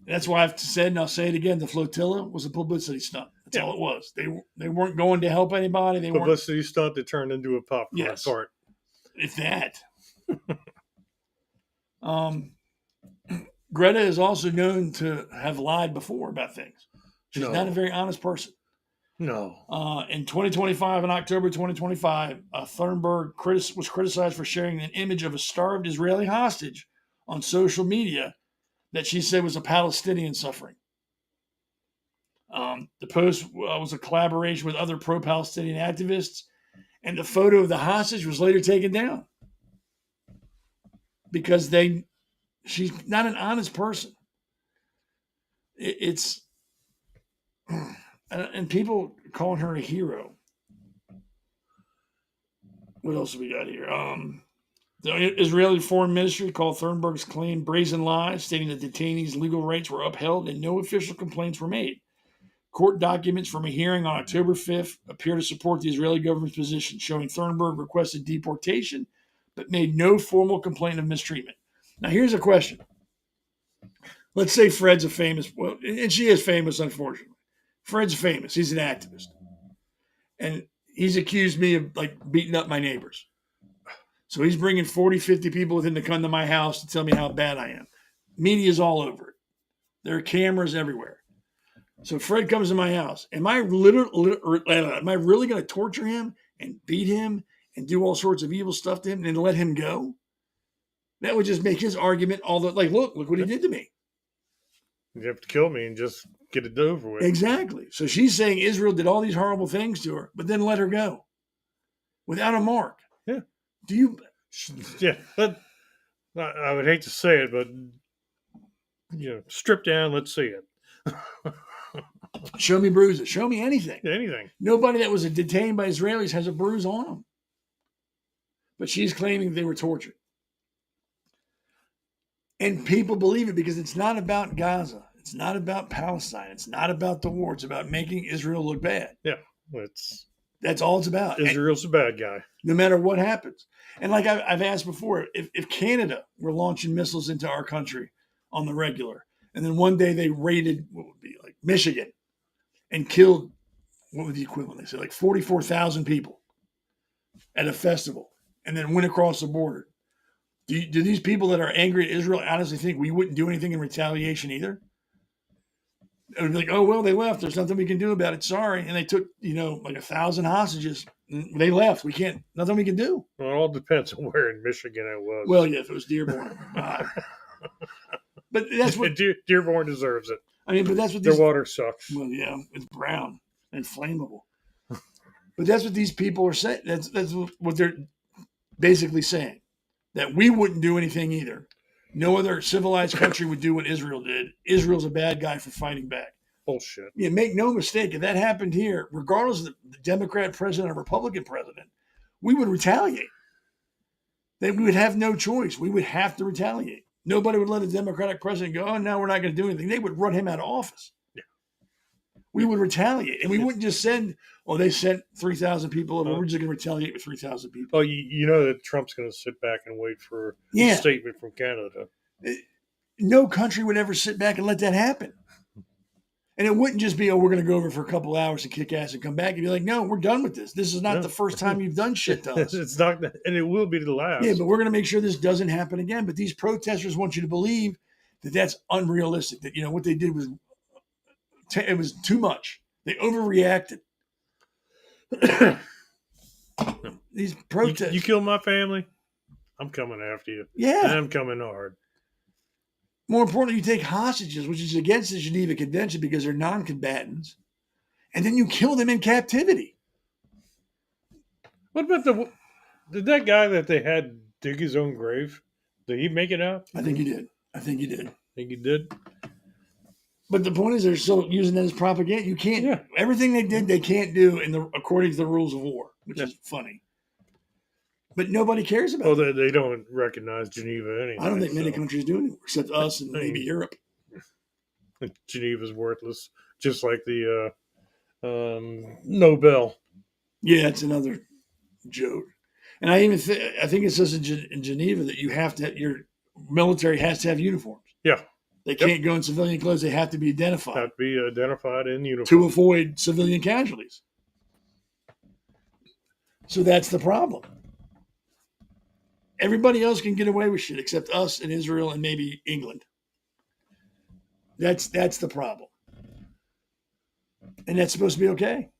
That's why I've said, and I'll say it again, the flotilla was a publicity stunt. That's all it was. They weren't going to help anybody. Publicity stunt that turned into a popcorn fart. If that. Greta is also known to have lied before about things. She's not a very honest person. No. In 2025, in October 2025, Thunberg was criticized for sharing an image of a starved Israeli hostage on social media that she said was a Palestinian suffering. The post was a collaboration with other pro-Palestinian activists, and the photo of the hostage was later taken down because she's not an honest person. And people calling her a hero. What else have we got here? The Israeli Foreign Ministry called Thunberg's claim brazen lies, stating that detainees' legal rights were upheld and no official complaints were made. Court documents from a hearing on October 5th appear to support the Israeli government's position, showing Thunberg requested deportation, but made no formal complaint of mistreatment. Now, here's a question. Let's say Fred's and she is famous, unfortunately. Fred's famous. He's an activist. And he's accused me of beating up my neighbors. So he's bringing 40, 50 people with him to come to my house to tell me how bad I am. Media's all over it. There are cameras everywhere. So Fred comes to my house. Am I really going to torture him and beat him and do all sorts of evil stuff to him and then let him go? That would just make his argument look what he did to me. You have to kill me and just get it over with. Exactly. So she's saying Israel did all these horrible things to her, but then let her go without a mark. Yeah. Do you? Yeah. But I would hate to say it, but strip down. Let's see it. Show me bruises. Show me anything. Anything. Nobody that was detained by Israelis has a bruise on them. But she's claiming they were tortured. And people believe it because it's not about Gaza. It's not about Palestine. It's not about the war. It's about making Israel look bad. Yeah. That's all it's about. Israel's a bad guy. No matter what happens. And like I've asked before, if Canada were launching missiles into our country on the regular, and then one day they raided what would be like Michigan and killed, what would the equivalent? They said 44,000 people at a festival and then went across the border. Do these people that are angry at Israel honestly think we wouldn't do anything in retaliation either? It would be like, oh, well, they left. There's nothing we can do about it. Sorry. And they took, like 1,000 hostages. They left. We can't, nothing we can do. Well, it all depends on where in Michigan it was. Well, yeah, if it was Dearborn. But that's what Dearborn deserves it. I mean, but that's what their water sucks. Well, yeah, it's brown and flammable. But that's what these people are saying. That's what they're basically saying. That we wouldn't do anything either. No other civilized country would do what Israel did. Israel's a bad guy for fighting back. Bullshit. Yeah, make no mistake. If that happened here, regardless of the Democrat president or Republican president, we would retaliate. We would have no choice. We would have to retaliate. Nobody would let a Democratic president go, oh, no, we're not going to do anything. They would run him out of office. Yeah. We would retaliate. And we wouldn't just send, they sent 3,000 people over. We're just going to retaliate with 3,000 people. Oh, you know that Trump's going to sit back and wait for a statement from Canada. No country would ever sit back and let that happen. And it wouldn't just be, we're going to go over for a couple hours and kick ass and come back and be like, no, we're done with this. This is not the first time you've done shit to us. It's not, and it will be the last. Yeah, but we're going to make sure this doesn't happen again. But these protesters want you to believe that that's unrealistic. That, what they did was, it was too much. They overreacted. These protests. You kill my family, I'm coming after you. Yeah. And I'm coming hard. More importantly, you take hostages, which is against the Geneva Convention because they're non-combatants, and then you kill them in captivity. What about did that guy that they had dig his own grave? Did he make it out? I think he did. Think he did? But the point is they're still using that as propaganda. You can't, everything they did, they can't do according to the rules of war, which is funny. But nobody cares about it. They don't recognize Geneva anyway. I don't think many countries do anymore, except us and maybe Europe. Geneva's worthless, just like the Nobel. Yeah, it's another joke. And I think it says in Geneva that you have to, your military has to have uniforms. Yeah. They can't go in civilian clothes. They have to be identified. Have to be identified in uniform. To avoid civilian casualties. So that's the problem. Everybody else can get away with shit except us and Israel and maybe England. That's the problem. And that's supposed to be okay.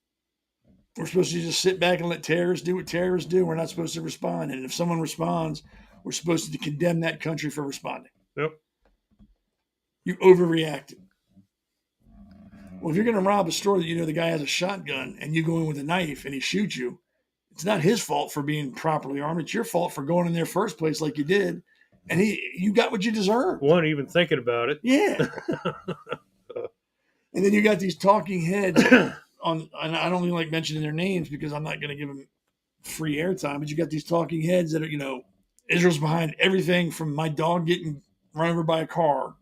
We're supposed to just sit back and let terrorists do what terrorists do. We're not supposed to respond. And if someone responds, we're supposed to condemn that country for responding. Yep. You overreacted. Well, if you're going to rob a store that the guy has a shotgun and you go in with a knife and he shoots you, it's not his fault for being properly armed. It's your fault for going in there first place like you did. And you got what you deserved. One, even thinking about it. Yeah. And then you got these talking heads and I don't even like mentioning their names because I'm not going to give them free airtime, but you got these talking heads that are, Israel's behind everything from my dog getting run over by a car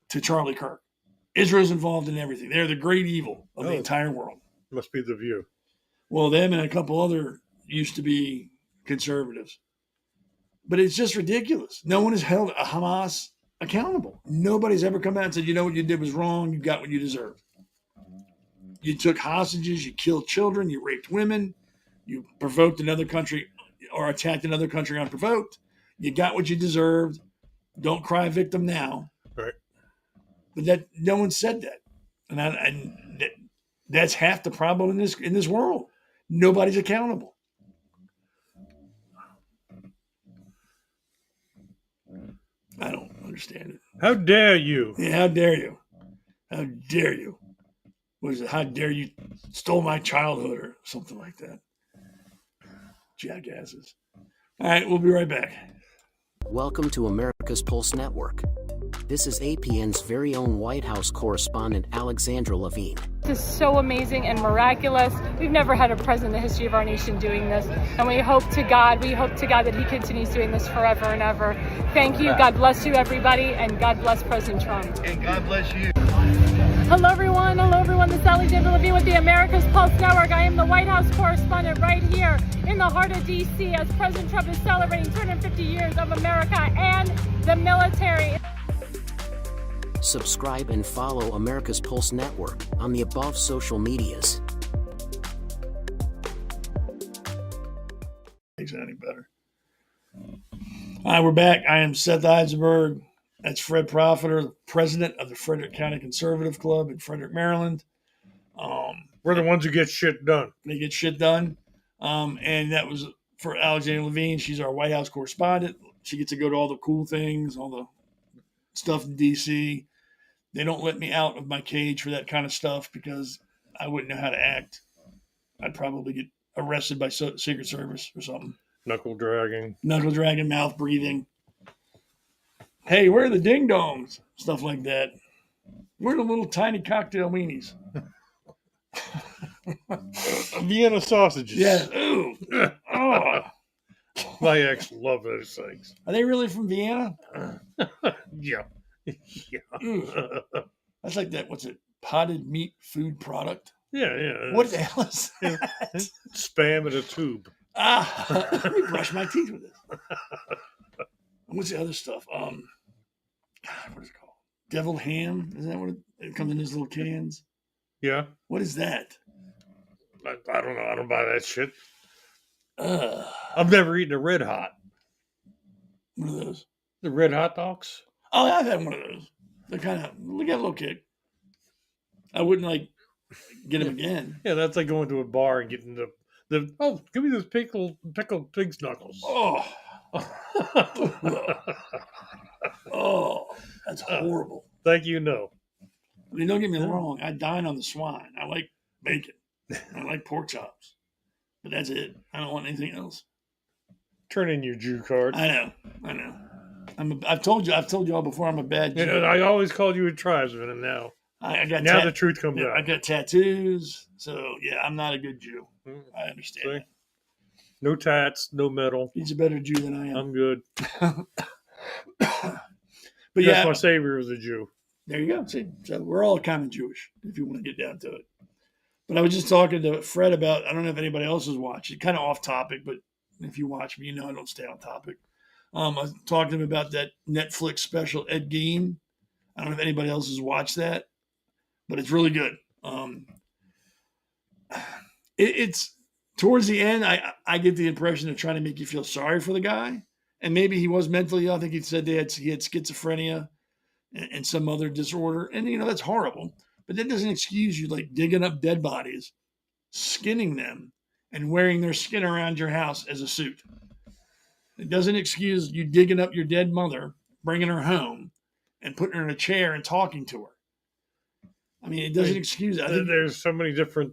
to Charlie Kirk. Israel's involved in everything. They're the great evil of the entire world. Must be the view. Well, them and a couple other used to be conservatives. But it's just ridiculous. No one has held a Hamas accountable. Nobody's ever come out and said, what you did was wrong. You got what you deserved. You took hostages. You killed children. You raped women. You provoked another country or attacked another country unprovoked. You got what you deserved. Don't cry victim now. Right. But no one said that. And that's half the problem in this world. Nobody's accountable. I don't understand it. How dare you? Yeah, how dare you? How dare you? What is it? How dare you stole my childhood or something like that? Jackasses. All right, we'll be right back. Welcome to America's Pulse Network. This is APN's very own White House correspondent, Alexandra Levine. This is so amazing and miraculous. We've never had a president in the history of our nation doing this. And we hope to God that he continues doing this forever and ever. Thank you. God bless you, everybody. And God bless President Trump. And God bless you. Hello, everyone. This is Alexandra Levine with the America's Pulse Network. I am the White House correspondent right here in the heart of D.C. as President Trump is celebrating 250 years of America and the military. Subscribe and follow America's Pulse Network on the above social medias. Makes it any better. All right, we're back. I am Seth Eisenberg. That's Fred Profiter, president of the Frederick County Conservative Club in Frederick, Maryland. We're the ones who get shit done. They get shit done. And that was for Alexandra Levine. She's our White House correspondent. She gets to go to all the cool things, all the stuff in D.C. They don't let me out of my cage for that kind of stuff because I wouldn't know how to act. I'd probably get arrested by Secret Service or something. Knuckle dragging, mouth breathing. Hey, where are the ding dongs? Stuff like that. Where are the little tiny cocktail weenies? Vienna sausages. Yeah. Ooh. Oh. My ex loved those things. Are they really from Vienna? Yeah. That's like that. What's it? Potted meat food product. Yeah. What the hell is that? Spam in a tube. Let me brush my teeth with this. What's the other stuff? God, what is it called? Deviled ham? Is that what it comes in those little cans? Yeah. What is that? I don't know. I don't buy that shit. I've never eaten a Red Hot. One of those. The Red Hot dogs? Oh, I've had one of those. They're kind of, they got a little kick. I wouldn't get them again. Yeah, that's like going to a bar and getting the give me those pickled pig's knuckles. Oh. Oh, that's horrible. Thank you, no. I mean, don't get me wrong. I dine on the swine. I like bacon. I like pork chops. But that's it. I don't want anything else. Turn in your Jew card. I know. I've told you all before. I'm a bad Jew. Yeah, I always called you a tribesman, and now the truth comes out. I got tattoos, so yeah, I'm not a good Jew. I understand. See? No tats, no metal. He's a better Jew than I am. I'm good. But yes, my savior was a Jew. There you go. See, so we're all kind of Jewish if you want to get down to it. But I was just talking to Fred about, I don't know if anybody else has watched it, kind of off topic, but if you watch me, you know I don't stay on topic. I was talking to him about that Netflix special, Ed Gein. I don't know if anybody else has watched that, but it's really good. It's towards the end, I get the impression they're trying to make you feel sorry for the guy. And maybe he was mentally ill. I think he said he had schizophrenia and some other disorder. And, that's horrible. But that doesn't excuse you digging up dead bodies, skinning them, and wearing their skin around your house as a suit. It doesn't excuse you digging up your dead mother, bringing her home, and putting her in a chair and talking to her. I mean, it doesn't excuse it. I think there's so many different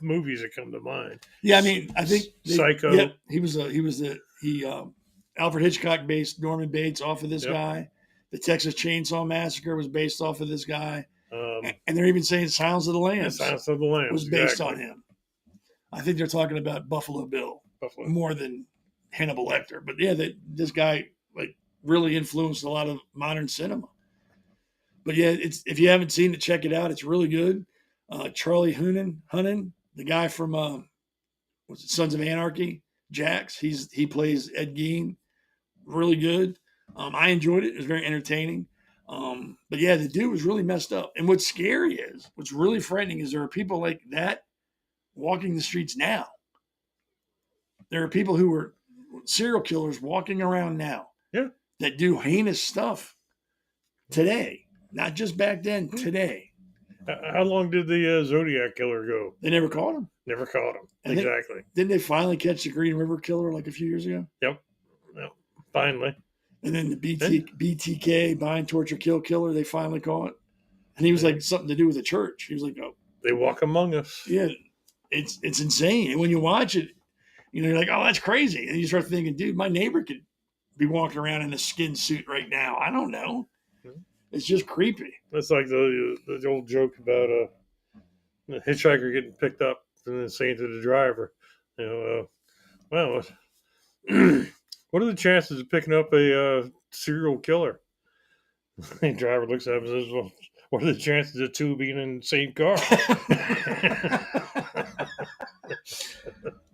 movies that come to mind. Yeah, I mean, I think Psycho. Yeah, Alfred Hitchcock based Norman Bates off of this guy. The Texas Chainsaw Massacre was based off of this guy. And they're even saying Silence of the Lambs. Silence of the Lambs was based on him. I think they're talking about Buffalo Bill more than Hannibal Lecter. But yeah, this guy really influenced a lot of modern cinema. But yeah, if you haven't seen it, check it out. It's really good. Charlie Hunnam, the guy from Sons of Anarchy, Jax. He plays Ed Gein. Really good. I enjoyed it. It was very entertaining. But yeah, the dude was really messed up. And what's really frightening is there are people like that walking the streets now. There are people who are serial killers walking around now. Yeah. That do heinous stuff today, not just back then, today. How long did the Zodiac killer go? They never caught him. Never caught him. And exactly. Didn't they finally catch the Green River Killer a few years ago? Yep. Finally. And then the BTK, Bind, Torture, Kill Killer, they finally caught. And he was something to do with the church. He was oh. They walk among us. Yeah. It's insane. And when you watch it, you're like, oh, that's crazy. And you start thinking, dude, my neighbor could be walking around in a skin suit right now. I don't know. It's just creepy. It's like the old joke about the hitchhiker getting picked up and then saying to the driver, well, what are the chances of picking up a serial killer? The driver looks at him and says, well, what are the chances of two being in the same car?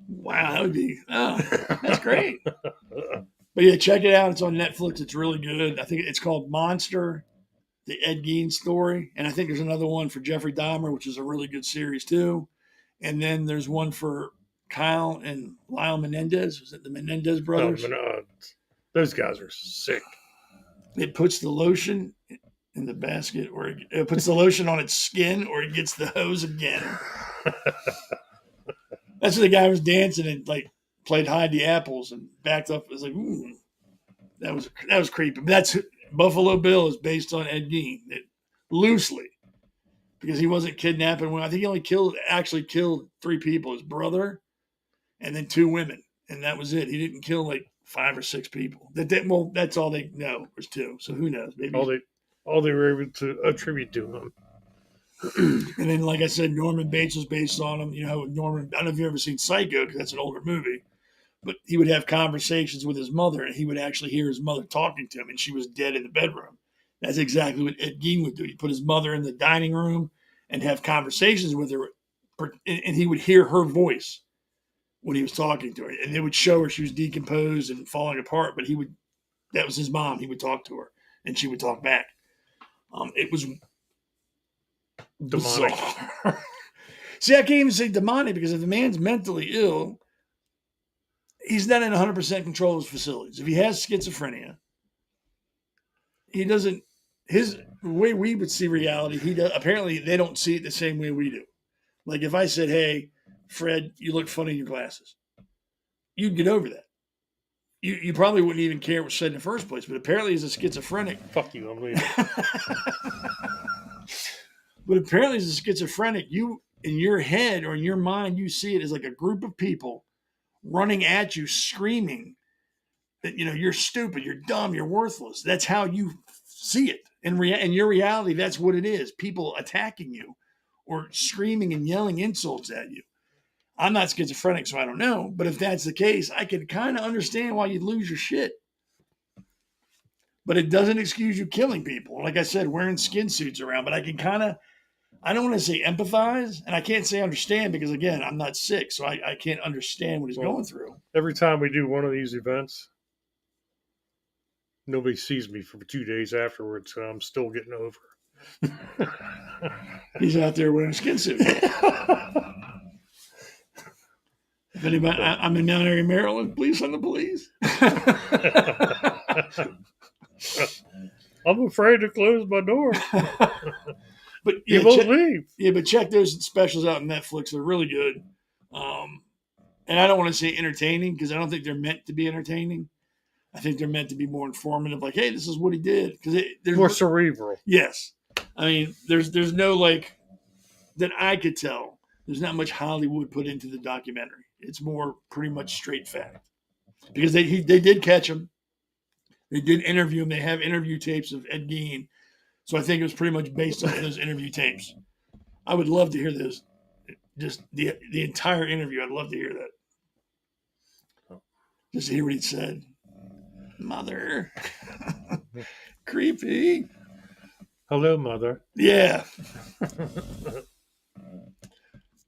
Wow, that would be, that's great. But yeah, check it out. It's on Netflix. It's really good. I think it's called Monster, the Ed Gein story. And I think there's another one for Jeffrey Dahmer, which is a really good series too. And then there's one for Kyle and Lyle Menendez. Was it the Menendez brothers? No, those guys are sick. it puts the lotion in the basket, or it puts the lotion on its skin, or it gets the hose again. That's what the guy was dancing and like played hide the apples and backed up. It was like, ooh, that was creepy. But that's Buffalo Bill is based on Ed Gein, loosely, because he wasn't kidnapping women. I think he only actually killed 3 people: his brother, and then 2 women, and that was it. He didn't kill like 5 or 6 people. Well, that's all they know was 2. So who knows? Maybe all they were able to attribute to him. And then, like I said, Norman Bates was based on him. You know, Norman. I don't know if you've ever seen Psycho, because that's an older movie. But he would have conversations with his mother, and he would actually hear his mother talking to him, and she was dead in the bedroom. That's exactly what Ed Gein would do. He'd put his mother in the dining room and have conversations with her, and he would hear her voice when he was talking to her, and it would show her she was decomposed and falling apart. But that was his mom. He would talk to her, and she would talk back. It was demonic. See, I can't even say demonic, because if the man's mentally ill, he's not in 100% control of his facilities. If he has schizophrenia, he doesn't. The way we would see reality, apparently they don't see it the same way we do. Like if I said, "Hey, Fred, you look funny in your glasses," you'd get over that. You probably wouldn't even care what was said in the first place. But apparently, as a schizophrenic, fuck you, I'm leaving. But apparently, as a schizophrenic, you in your head or in your mind, you see it as like a group of people running at you, screaming that you're stupid, you're dumb, you're worthless. That's how you see it. In your reality, that's what it is. People attacking you or screaming and yelling insults at you. I'm not schizophrenic, so I don't know. But if that's the case, I can kind of understand why you'd lose your shit. But it doesn't excuse you killing people. Like I said, wearing skin suits around. But I can I don't want to say empathize, and I can't say understand, because, again, I'm not sick, so I can't understand what he's going through. Every time we do one of these events, nobody sees me for 2 days afterwards, so I'm still getting over. He's out there wearing a skin suit. If anybody, I'm in Mount Airy, Maryland. Please send the police. I'm afraid to close my door. But you won't leave. Yeah, but check those specials out on Netflix. They're really good. And I don't want to say entertaining, because I don't think they're meant to be entertaining. I think they're meant to be more informative. Like, hey, this is what he did. Because they're more cerebral. Yes. I mean, there's no, like, that I could tell, there's not much Hollywood put into the documentary. It's more pretty much straight fact. Because they did catch him. They did interview him. They have interview tapes of Ed Gein. So I think it was pretty much based on those interview tapes. I would love to hear this. Just the entire interview. I'd love to hear that. Just to hear what he said. Mother. Creepy. Hello, mother. Yeah.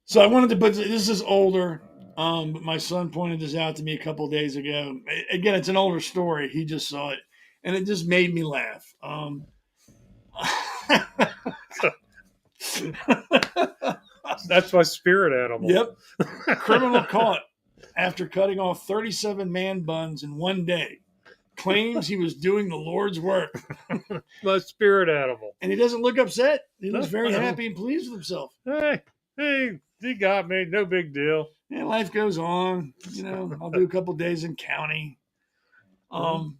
So I wanted to put, this is older. But my son pointed this out to me a couple of days ago. Again, it's an older story. He just saw it, and it just made me laugh. That's my spirit animal. Yep. Criminal caught after cutting off 37 man buns in one day. Claims he was doing the Lord's work. My spirit animal. And he doesn't look upset. He looks very happy and pleased with himself. Hey, he got me. No big deal. Yeah, life goes on. I'll do a couple days in county. And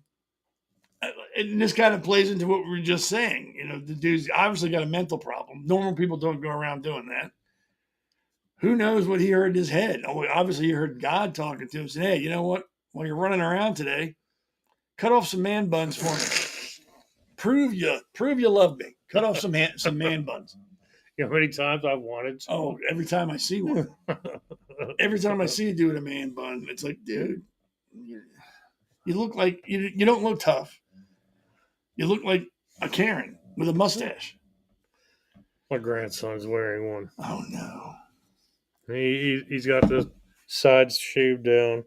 this kind of plays into what we were just saying. The dude's obviously got a mental problem. Normal people don't go around doing that. Who knows what he heard in his head? Oh, obviously, he heard God talking to him, saying, "Hey, you know what? While you're running around today, cut off some man buns for me. Prove you love me. Cut off some man buns." You know how many times I've wanted some? Oh, every time I see one. Every time I see you doing a man bun, it's like, dude, you look like you don't look tough. You look like a Karen with a mustache. My grandson's wearing one. Oh no! He's got the sides shaved down,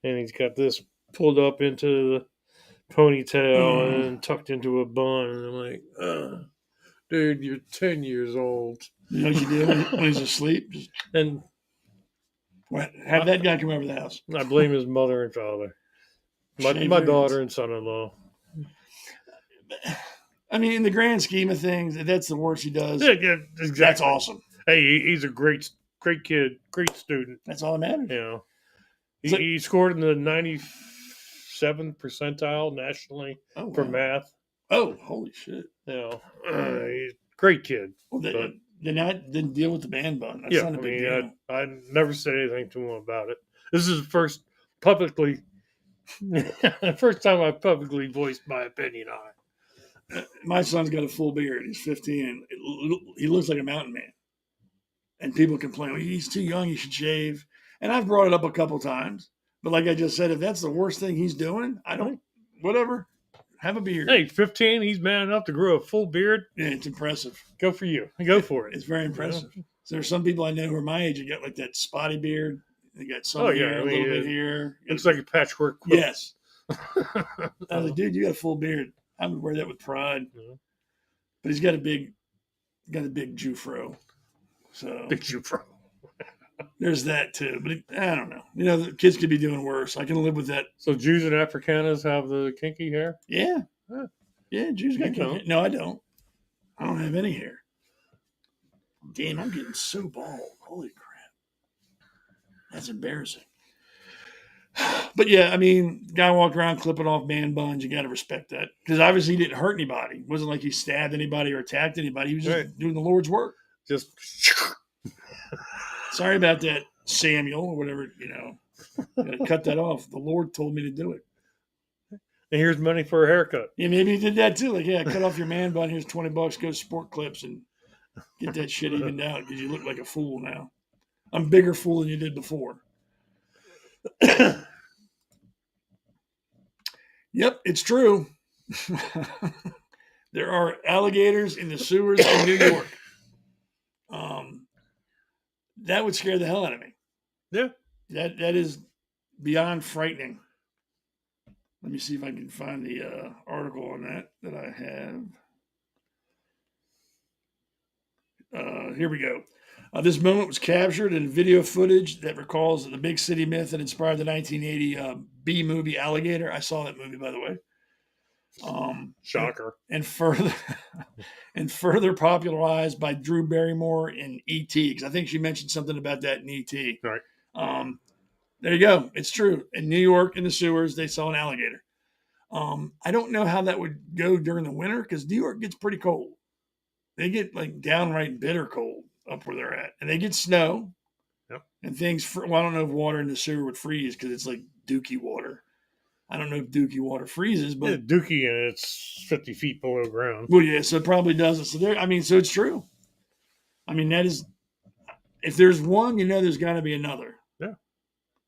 and he's got this pulled up into the ponytail and tucked into a bun. And I'm like, dude, you're 10 years old. You know what you do when he's asleep? And have that guy come over the house. I blame his mother and father. My daughter and son-in-law. I mean, in the grand scheme of things, if that's the worst he does, Yeah, exactly. that's awesome. Hey, he's a great kid, great student. That's all that matters. You know, It's like- he scored in the 97th percentile nationally for wow. math. Oh, holy shit! You know, he's a great kid. Well, then I didn't deal with the man bun. That's Yeah, not a big deal. I never said anything to him about it. This is the first time I publicly voiced my opinion on it. My son's got a full beard. He's 15, and he looks like a mountain man. And people complain, well, he's too young, he should shave. And I've brought it up a couple times. But like I just said, if that's the worst thing he's doing, whatever. Have a beard. Hey, 15, he's man enough to grow a full beard. Yeah, it's impressive. Go for you. Go for it. It's very impressive. Yeah. So there's some people I know who are my age who got like that spotty beard. They got some here, a little bit here. Looks like a patchwork quilt. Yes. I was like, dude, you got a full beard. I would wear that with pride. Yeah. But he's got a big Jufro. So big Jufro. There's that too. But I don't know. You know, the kids could be doing worse. I can live with that. So Jews and Afrikaners have the kinky hair? Yeah. Yeah, Jews got kinky hair. No, I don't. I don't have any hair. Damn, I'm getting so bald. Holy crap. That's embarrassing. But yeah, I mean, guy walked around clipping off man buns. You got to respect that. Because obviously he didn't hurt anybody. It wasn't like he stabbed anybody or attacked anybody. He was just doing the Lord's work. Just. Sorry about that, Samuel, or whatever, you know. Got to cut that off. The Lord told me to do it. And here's money for a haircut. Yeah, maybe he did that too. Like, yeah, cut off your man bun. Here's $20. Go to Sport Clips and get that shit evened out because you look like a fool now. I'm a bigger fool than you did before. Yep, it's true. There are alligators in the sewers in New York. That would scare the hell out of me. Yeah. That is beyond frightening. Let me see if I can find the article on that I have. Here we go. This moment was captured in video footage that recalls the big city myth that inspired the 1980 B movie Alligator. I saw that movie, by the way. Shocker. And further popularized by Drew Barrymore in E.T. because I think she mentioned something about that in E.T. Right. There you go. It's true. In New York, in the sewers, they saw an alligator. I don't know how that would go during the winter because New York gets pretty cold. They get like downright bitter cold up where they're at. And they get snow. Yep. And things. I don't know if water in the sewer would freeze because it's like dookie water. I don't know if dookie water freezes, but... Yeah, dookie and it's 50 feet below ground. Well, yeah, so it probably doesn't. So so it's true. I mean, that is... If there's one, you know there's got to be another. Yeah.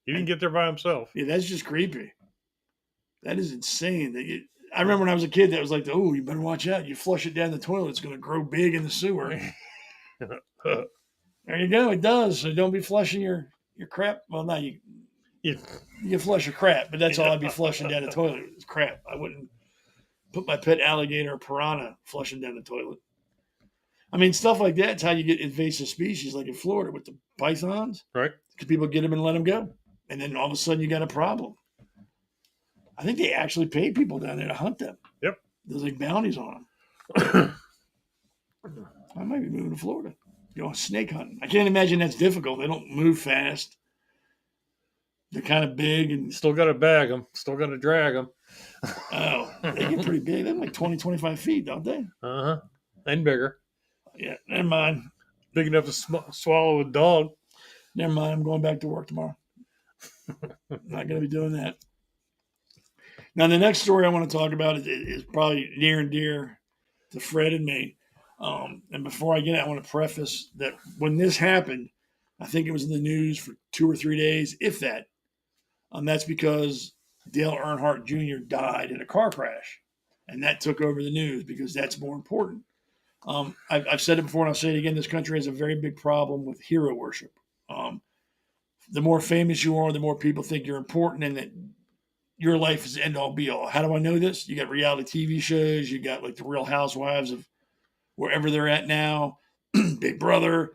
He didn't get there by himself. Yeah, that's just creepy. That is insane. I remember when I was a kid, that was like, oh, you better watch out. You flush it down the toilet, it's going to grow big in the sewer. There you go. It does. So don't be flushing your crap. Well, no, you can flush your crap, but that's all I'd be flushing down the toilet. It's crap. I wouldn't put my pet alligator or piranha flushing down the toilet. I mean, stuff like that's how you get invasive species, like in Florida with the pythons. Right. Because people get them and let them go. And then all of a sudden you got a problem. I think they actually pay people down there to hunt them. Yep. There's like bounties on them. I might be moving to Florida. Snake hunting. I can't imagine that's difficult. They don't move fast. They're kind of big and still got to bag them. Still got to drag them. Oh, they get pretty big. They're like 20, 25 feet, don't they? Uh-huh. And bigger. Yeah, never mind. Big enough to swallow a dog. Never mind. I'm going back to work tomorrow. Not going to be doing that. Now, the next story I want to talk about is probably near and dear to Fred and me. And before I get it, I want to preface that when this happened, I think it was in the news for 2 or 3 days, if that. That's because Dale Earnhardt Jr. died in a car crash. And that took over the news because that's more important. I've said it before and I'll say it again. This country has a very big problem with hero worship. The more famous you are, the more people think you're important and that your life is the end all be all. How do I know this? You got reality TV shows. You got like the Real Housewives of wherever they're at now, Big Brother,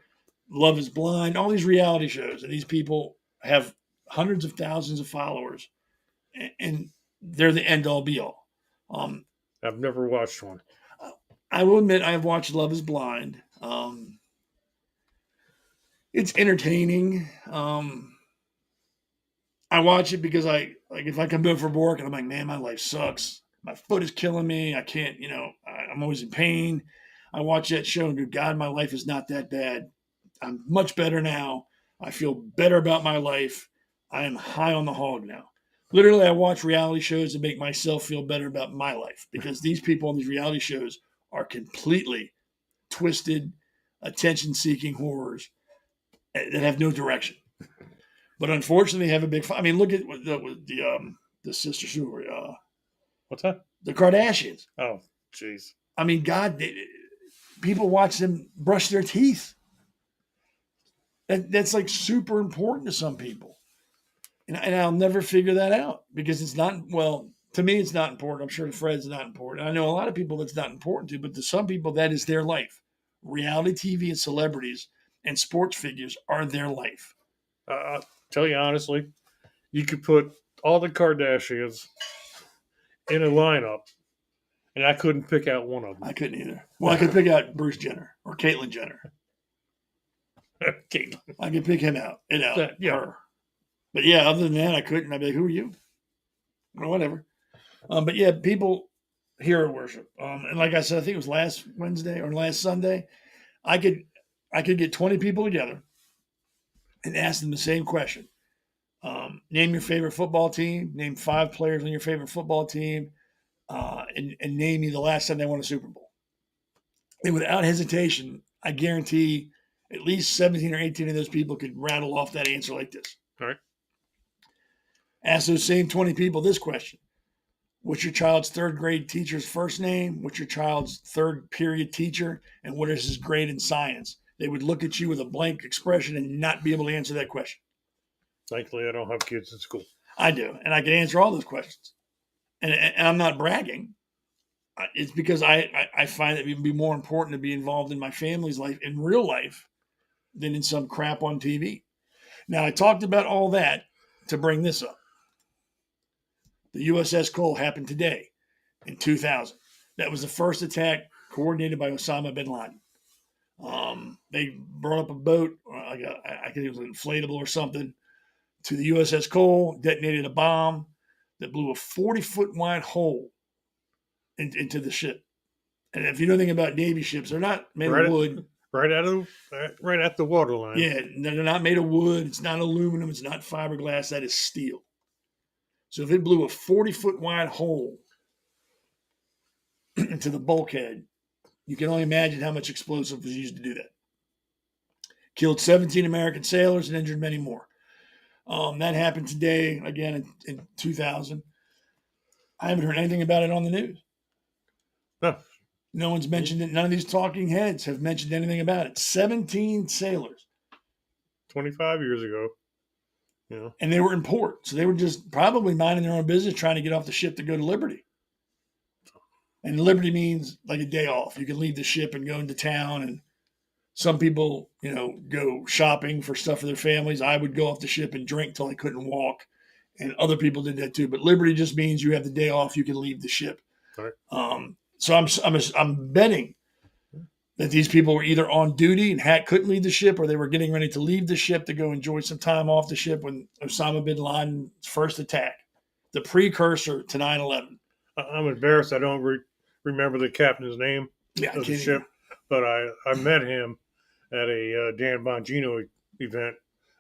Love is Blind, all these reality shows. And these people have hundreds of thousands of followers and they're the end all be all. I've never watched one. I will admit I've watched Love is Blind. It's entertaining. I watch it because if I come home from work and I'm like, man, my life sucks. My foot is killing me. I can't, I'm always in pain. I watch that show and go, God, my life is not that bad. I'm much better now. I feel better about my life. I am high on the hog now. Literally, I watch reality shows to make myself feel better about my life because these people on these reality shows are completely twisted, attention-seeking horrors that have no direction. But unfortunately, have a big. I mean, look at the sisters who were. What's that? The Kardashians. Oh, jeez. I mean, God, people watch them brush their teeth. That's like super important to some people, and I'll never figure that out because it's not. Well, to me, it's not important. I'm sure to Fred's not important. I know a lot of people that's not important to, but to some people, that is their life. Reality TV and celebrities and sports figures are their life. I'll tell you honestly, you could put all the Kardashians in a lineup, and I couldn't pick out one of them. I couldn't either. Well, I could pick out Bruce Jenner or Caitlyn Jenner. Caitlyn. I could pick him out. Yeah. Her. But yeah, other than that, I couldn't. I'd be like, who are you? Or whatever. But yeah, people hero worship. And like I said, I think it was last Wednesday or last Sunday, I could get 20 people together and ask them the same question. Name your favorite football team. Name 5 players on your favorite football team. And name me the last time they won a Super Bowl. And without hesitation, I guarantee at least 17 or 18 of those people could rattle off that answer like this. All right. Ask those same 20 people this question. What's your child's 3rd grade teacher's first name? What's your child's 3rd period teacher? And what is his grade in science? They would look at you with a blank expression and not be able to answer that question. Thankfully, I don't have kids in school. I do, and I can answer all those questions. And I'm not bragging. It's because I find it would be more important to be involved in my family's life in real life than in some crap on TV. Now, I talked about all that to bring this up. The USS Cole happened today in 2000. That was the first attack coordinated by Osama bin Laden. They brought up a boat, I think it was an inflatable or something, to the USS Cole, detonated a bomb that blew a 40-foot wide hole into the ship. And if you know anything about Navy ships, they're not made of wood. Right at the waterline. Yeah, they're not made of wood. It's not aluminum. It's not fiberglass. That is steel. So if it blew a 40-foot wide hole into the bulkhead, you can only imagine how much explosive was used to do that. Killed 17 American sailors and injured many more. That happened today, again, in 2000. I haven't heard anything about it on the news. No. No one's mentioned it. None of these talking heads have mentioned anything about it. 17 sailors. 25 years ago. And they were in port. So they were just probably minding their own business, trying to get off the ship to go to Liberty. And Liberty means like a day off. You can leave the ship and go into town. And some people, go shopping for stuff for their families. I would go off the ship and drink till I couldn't walk. And other people did that too. But Liberty just means you have the day off. You can leave the ship. Right. So I'm betting that these people were either on duty and couldn't leave the ship, or they were getting ready to leave the ship to go enjoy some time off the ship when Osama bin Laden's first attack, the precursor to 9/11. I'm embarrassed I don't remember the captain's name of the ship, but I met him at a Dan Bongino event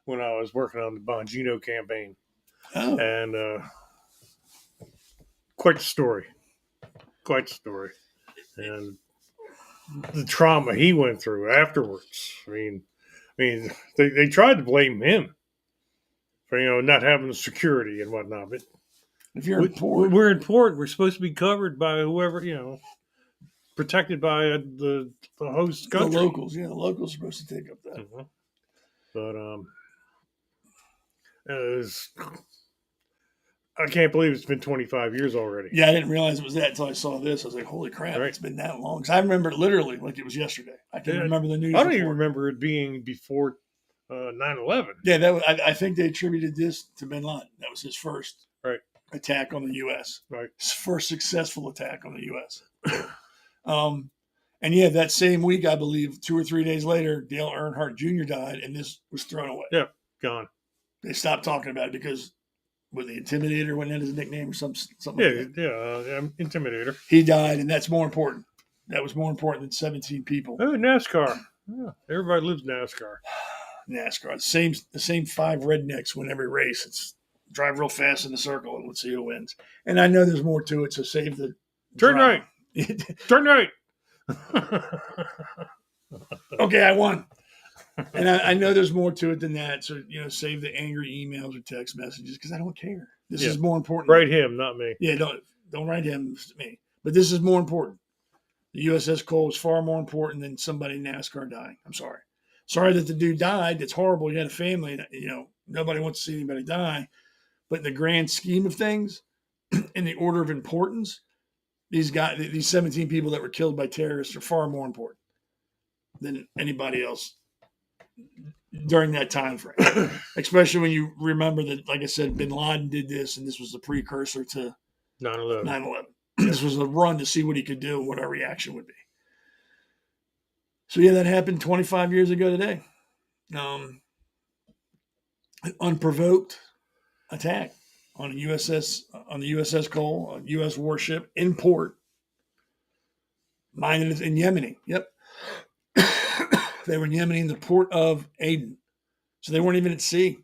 when I was working on the Bongino campaign. Oh. And quite the story. And the trauma he went through afterwards. I mean, they tried to blame him for not having the security and whatnot. But if you're in port, we're in port. We're supposed to be covered by whoever protected by the host country. The locals, the locals are supposed to take up that. Mm-hmm. But it was. I can't believe it's been 25 years already. Yeah, I didn't realize it was that until I saw this. I was like, holy crap, It's been that long. Because I remember it literally like it was yesterday. I can remember the news. I don't even remember it being before 9/11. Yeah, I think they attributed this to bin Laden. That was his first. Right. attack on the U.S. Right. First successful attack on the U.S. And yeah, that same week, I believe, 2 or 3 days later, Dale Earnhardt Jr. died, and this was thrown away. Yeah, gone. They stopped talking about it because, with the Intimidator, wasn't that his nickname or something Yeah, like that? Intimidator. He died, and that's more important. That was more important than 17 people. Oh, NASCAR. Yeah, everybody lives NASCAR. NASCAR, the same 5 rednecks win every race. It's drive real fast in the circle, and let's see who wins. And I know there's more to it, so save the Turn drama. right. Turn right. Okay, I won. And I know there's more to it than that. So, save the angry emails or text messages because I don't care. This is more important. Write him, not me. Yeah, don't write him, it's me. But this is more important. The USS Cole is far more important than somebody in NASCAR dying. I'm sorry. Sorry that the dude died. It's horrible. He had a family. Nobody wants to see anybody die. But in the grand scheme of things, in the order of importance, these 17 people that were killed by terrorists are far more important than anybody else during that time frame. Especially when you remember that, like I said, bin Laden did this, and this was the precursor to 9/11. This was a run to see what he could do and what our reaction would be. So yeah, that happened 25 years ago today. An unprovoked attack on the USS Cole, a U.S. warship in port, minded in Yemeni. Yep. They were in Yemeni in the port of Aden. So they weren't even at sea.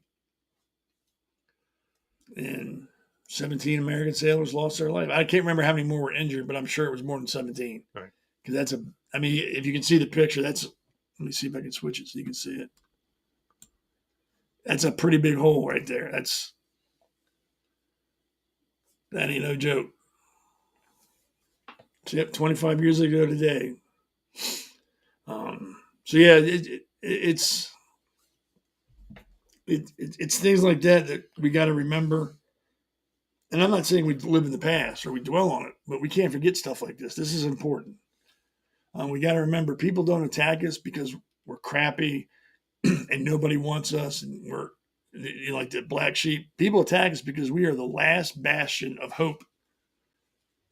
And 17 American sailors lost their life. I can't remember how many more were injured, but I'm sure it was more than 17. Right. Because if you can see the picture, let me see if I can switch it so you can see it. That's a pretty big hole right there. That ain't no joke. So, yep, 25 years ago today. So yeah, it's things like that we got to remember. And I'm not saying we live in the past or we dwell on it, but we can't forget stuff like this. This is important. We got to remember people don't attack us because we're crappy and nobody wants us and we're like the black sheep. People attack us because we are the last bastion of hope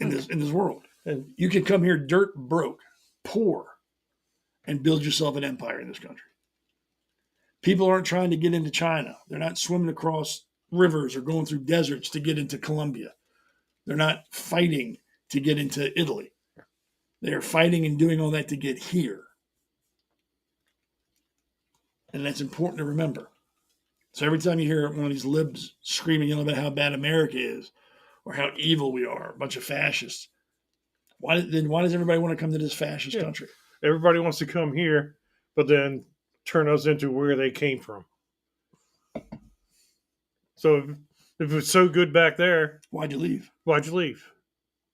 in this world. And you can come here dirt broke, poor, and build yourself an empire in this country. People aren't trying to get into China. They're not swimming across rivers or going through deserts to get into Colombia. They're not fighting to get into Italy. They are fighting and doing all that to get here. And that's important to remember. So every time you hear one of these libs screaming about how bad America is or how evil we are, a bunch of fascists, why does everybody want to come to this fascist country? Everybody wants to come here, but then turn us into where they came from. So if it's so good back there, why'd you leave?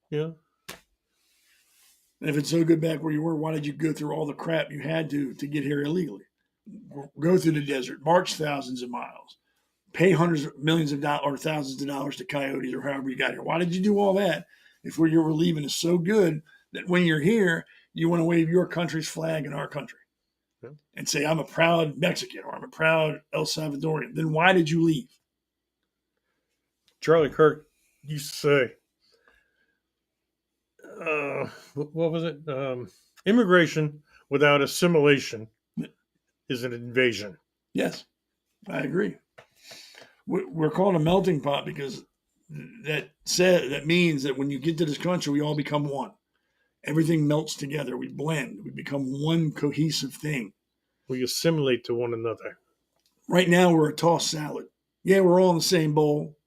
Yeah. And if it's so good back where you were, why did you go through all the crap you had to get here illegally? Go through the desert, march thousands of miles, pay hundreds of millions of dollars or thousands of dollars to coyotes or however you got here. Why did you do all that if where you were leaving is so good that when you're here, you want to wave your country's flag in our country and say, I'm a proud Mexican or I'm a proud El Salvadorian? Then why did you leave? Charlie Kirk used to say, what was it? Immigration without assimilation is an invasion. Yes, I agree. We're called a melting pot because that means that when you get to this country, we all become one. Everything melts together. We blend. We become one cohesive thing. We assimilate to one another. Right now, we're a tossed salad. Yeah, we're all in the same bowl.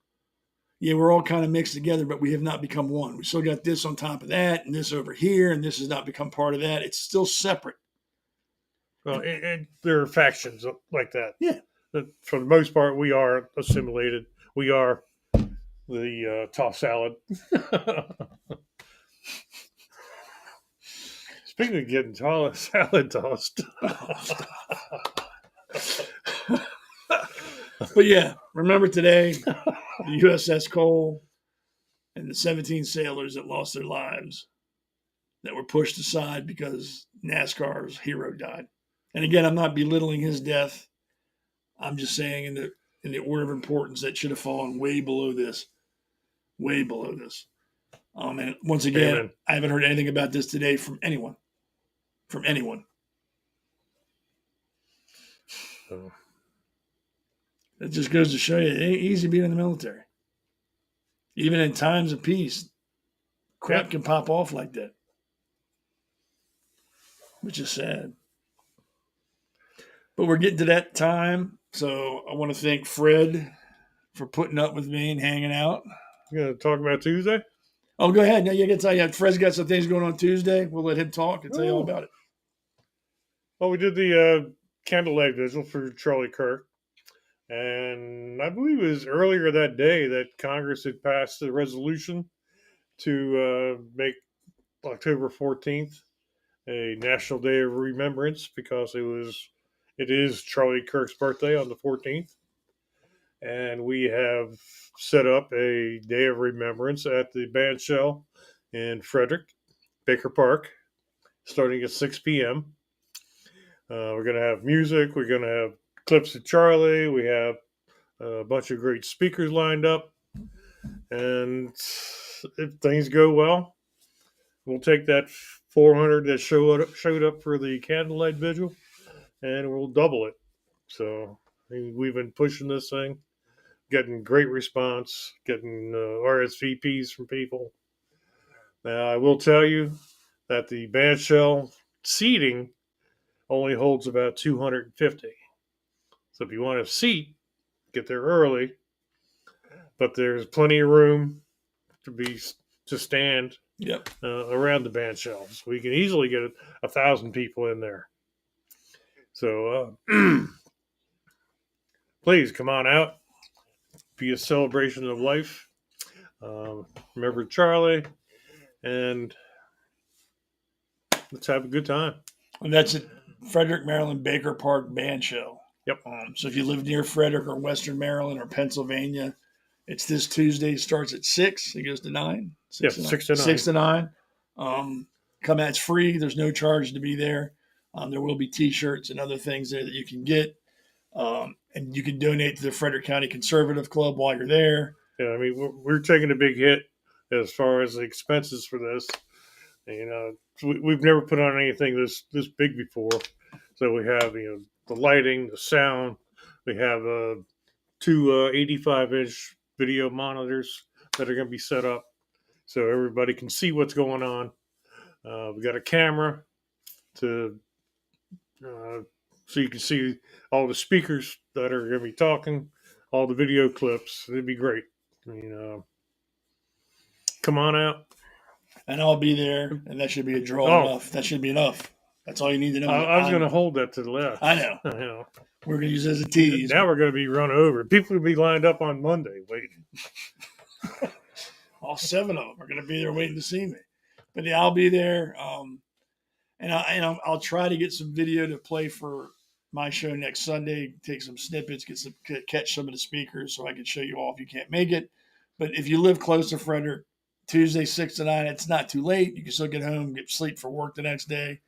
Yeah, we're all kind of mixed together, but we have not become one. We still got this on top of that and this over here, and this has not become part of that. It's still separate. Well, and there are factions like that. Yeah. But for the most part, we are assimilated. We are the tossed salad. Speaking of getting salad tossed. But yeah, remember today, the USS Cole and the 17 sailors that lost their lives that were pushed aside because NASCAR's hero died. And again, I'm not belittling his death. I'm just saying in the order of importance that should have fallen way below this. way below this. And once again, Amen. I haven't heard anything about this today from anyone. From anyone. So, It just goes to show you it ain't easy being in the military. Even in times of peace, crap can pop off like that, which is sad. But we're getting to that time, so I want to thank Fred for putting up with me and hanging out. you going to talk about Tuesday? Oh, go ahead. Now you can tell you. Fred's got some things going on Tuesday. We'll let him talk and tell you all about it. Well, we did the candlelight vigil for Charlie Kirk. And I believe it was earlier that day that Congress had passed a resolution to make October 14th a National Day of Remembrance because it is Charlie Kirk's birthday on the 14th. And we have set up a day of remembrance at the band shell in Frederick, Baker Park, starting at 6 p.m. We're going to have music. We're going to have clips of Charlie. We have a bunch of great speakers lined up. And if things go well, we'll take that 400 that showed up for the candlelight vigil and we'll double it. So we've been pushing this thing, getting great response, getting RSVPs from people. Now, I will tell you that the band shell seating only holds about 250. So if you want a seat, get there early. But there's plenty of room to stand around the band shells. We can easily get 1,000 people in there. So please come on out. Be a celebration of life. Remember Charlie, and let's have a good time. And that's at Frederick, Maryland, Baker Park Band Shell. Yep. So if you live near Frederick or Western Maryland or Pennsylvania, it's this Tuesday. Starts at 6. It goes to 9. 6 to 9. 6 to 9. Come out. It's free. There's no charge to be there. There will be T-shirts and other things there that you can get. And you can donate to the Frederick County Conservative Club while you're there. Yeah, I mean, we're taking a big hit as far as the expenses for this. You know, we've never put on anything this big before. So we have, the lighting, the sound. We have 2 85-inch video monitors that are going to be set up so everybody can see what's going on. We got a camera so you can see all the speakers that are going to be talking, all the video clips. It'd be great. Come on out. And I'll be there, and that should be a draw enough. That should be enough. That's all you need to know. I was going to hold that to the left. I know. We're going to use it as a tease. Now we're going to be run over. People will be lined up on Monday waiting. All 7 of them are going to be there waiting to see me. But yeah, I'll be there. And I'll try to get some video to play for my show next Sunday. Take some snippets, catch some of the speakers so I can show you all if you can't make it. But if you live close to Frederick, Tuesday 6 to 9, it's not too late. You can still get home, get sleep for work the next day.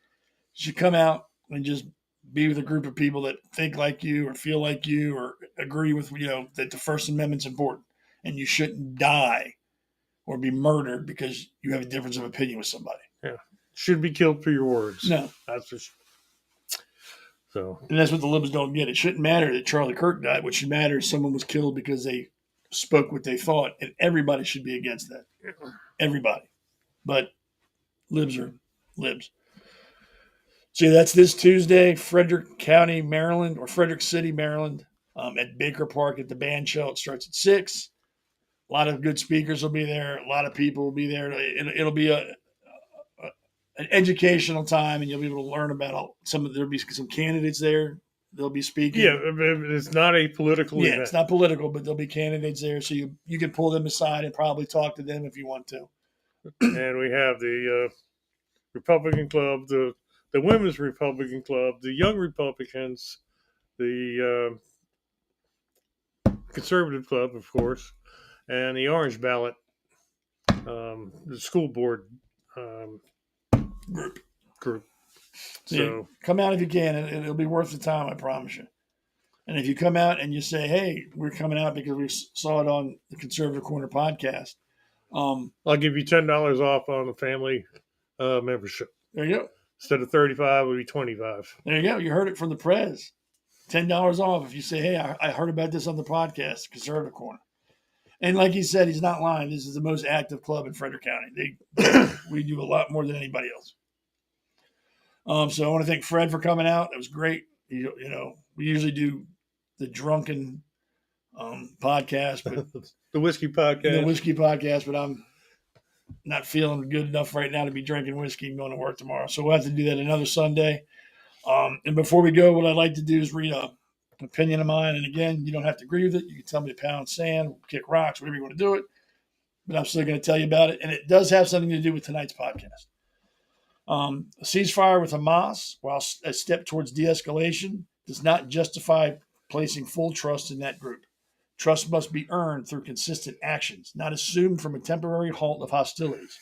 You should come out and just be with a group of people that think like you or feel like you or agree with that the First Amendment's important, and you shouldn't die or be murdered because you have a difference of opinion with somebody. Yeah, should be killed for your words. No, that's for sure. So, and that's what the libs don't get. It shouldn't matter that Charlie Kirk died. What should matter is someone was killed because they spoke what they thought, and everybody should be against that. Everybody, but libs are libs. So that's this Tuesday, Frederick County, Maryland, or Frederick City, Maryland, at Baker Park at the band shell. It starts at 6. A lot of good speakers will be there. A lot of people will be there. It'll be an educational time, and you'll be able to learn about there'll be some candidates there. They'll be speaking. Yeah, it's not a political event. It's not political, but there'll be candidates there, so you can pull them aside and probably talk to them if you want to. And we have the Republican Club, the Women's Republican Club, the Young Republicans, the Conservative Club, of course, and the Orange Ballot, the school board group. So come out if you can. It'll be worth the time, I promise you. And if you come out and you say, hey, we're coming out because we saw it on the Conservative Corner podcast, I'll give you $10 off on the family membership. There you go. Instead of $35, it would be $25. There you go. You heard it from the Prez. $10 off if you say, hey, I heard about this on the podcast, Conservative Corner. And like he said, he's not lying. This is the most active club in Frederick County. We do a lot more than anybody else. So I want to thank Fred for coming out. It was great. We usually do the drunken podcast, but The whiskey podcast. But I'm not feeling good enough right now to be drinking whiskey and going to work tomorrow. So we'll have to do that another Sunday. And before we go, what I'd like to do is read an opinion of mine. And again, you don't have to agree with it. You can tell me to pound sand, kick rocks, whatever you want to do it. But I'm still going to tell you about it. And it does have something to do with tonight's podcast. A ceasefire with Hamas, while a step towards de-escalation, does not justify placing full trust in that group. Trust must be earned through consistent actions, not assumed from a temporary halt of hostilities.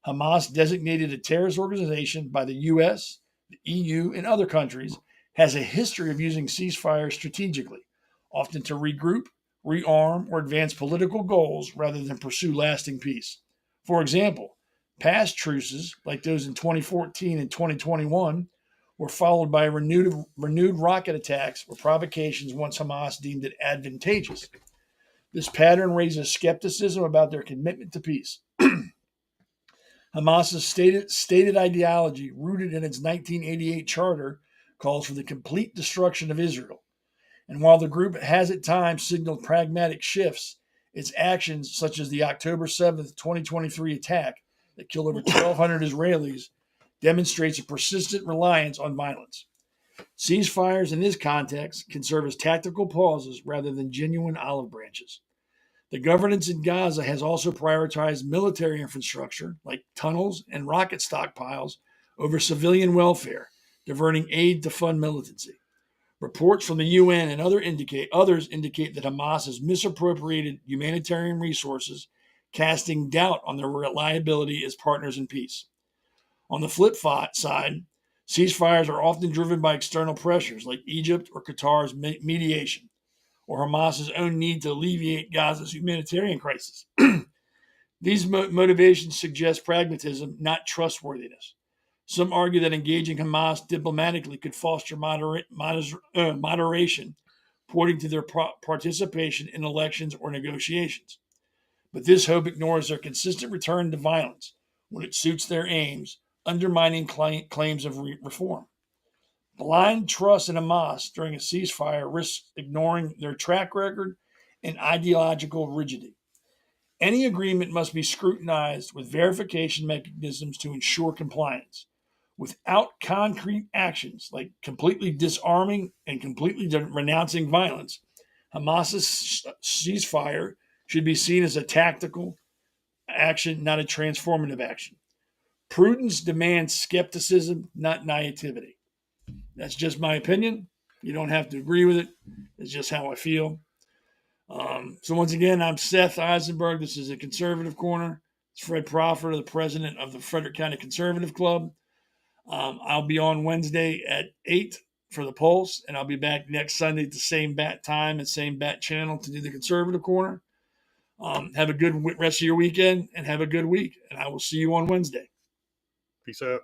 Hamas, designated a terrorist organization by the U.S., the EU, and other countries, has a history of using ceasefires strategically, often to regroup, rearm, or advance political goals rather than pursue lasting peace. For example, past truces, like those in 2014 and 2021, were followed by renewed rocket attacks or provocations once Hamas deemed it advantageous. This pattern raises skepticism about their commitment to peace. Hamas's stated ideology, rooted in its 1988 charter, calls for the complete destruction of Israel. And while the group has at times signaled pragmatic shifts, its actions, such as the October 7th, 2023 attack that killed over 1,200 Israelis, demonstrates a persistent reliance on violence. Ceasefires in this context can serve as tactical pauses rather than genuine olive branches. The governance in Gaza has also prioritized military infrastructure, like tunnels and rocket stockpiles, over civilian welfare, diverting aid to fund militancy. Reports from the UN and others indicate that Hamas has misappropriated humanitarian resources, casting doubt on their reliability as partners in peace. On the flip side, ceasefires are often driven by external pressures like Egypt or Qatar's mediation, or Hamas's own need to alleviate Gaza's humanitarian crisis. These motivations suggest pragmatism, not trustworthiness. Some argue that engaging Hamas diplomatically could foster moderation, pointing to their participation in elections or negotiations. But this hope ignores their consistent return to violence when it suits their aims, undermining claims of reform. Blind trust in Hamas during a ceasefire risks ignoring their track record and ideological rigidity. Any agreement must be scrutinized with verification mechanisms to ensure compliance. Without concrete actions like completely disarming and completely renouncing violence, Hamas's ceasefire should be seen as a tactical action, not a transformative action. Prudence demands skepticism, not naivety. That's just my opinion. You don't have to agree with it. It's just how I feel. So once again, I'm Seth Eisenberg. This is a Conservative Corner. It's Fred Proffer, the president of the Frederick County Conservative Club. I'll be on Wednesday at 8 for the Pulse, and I'll be back next Sunday at the same bat time and same bat channel to do the Conservative Corner. Have a good rest of your weekend and have a good week, and I will see you on Wednesday. Peace out.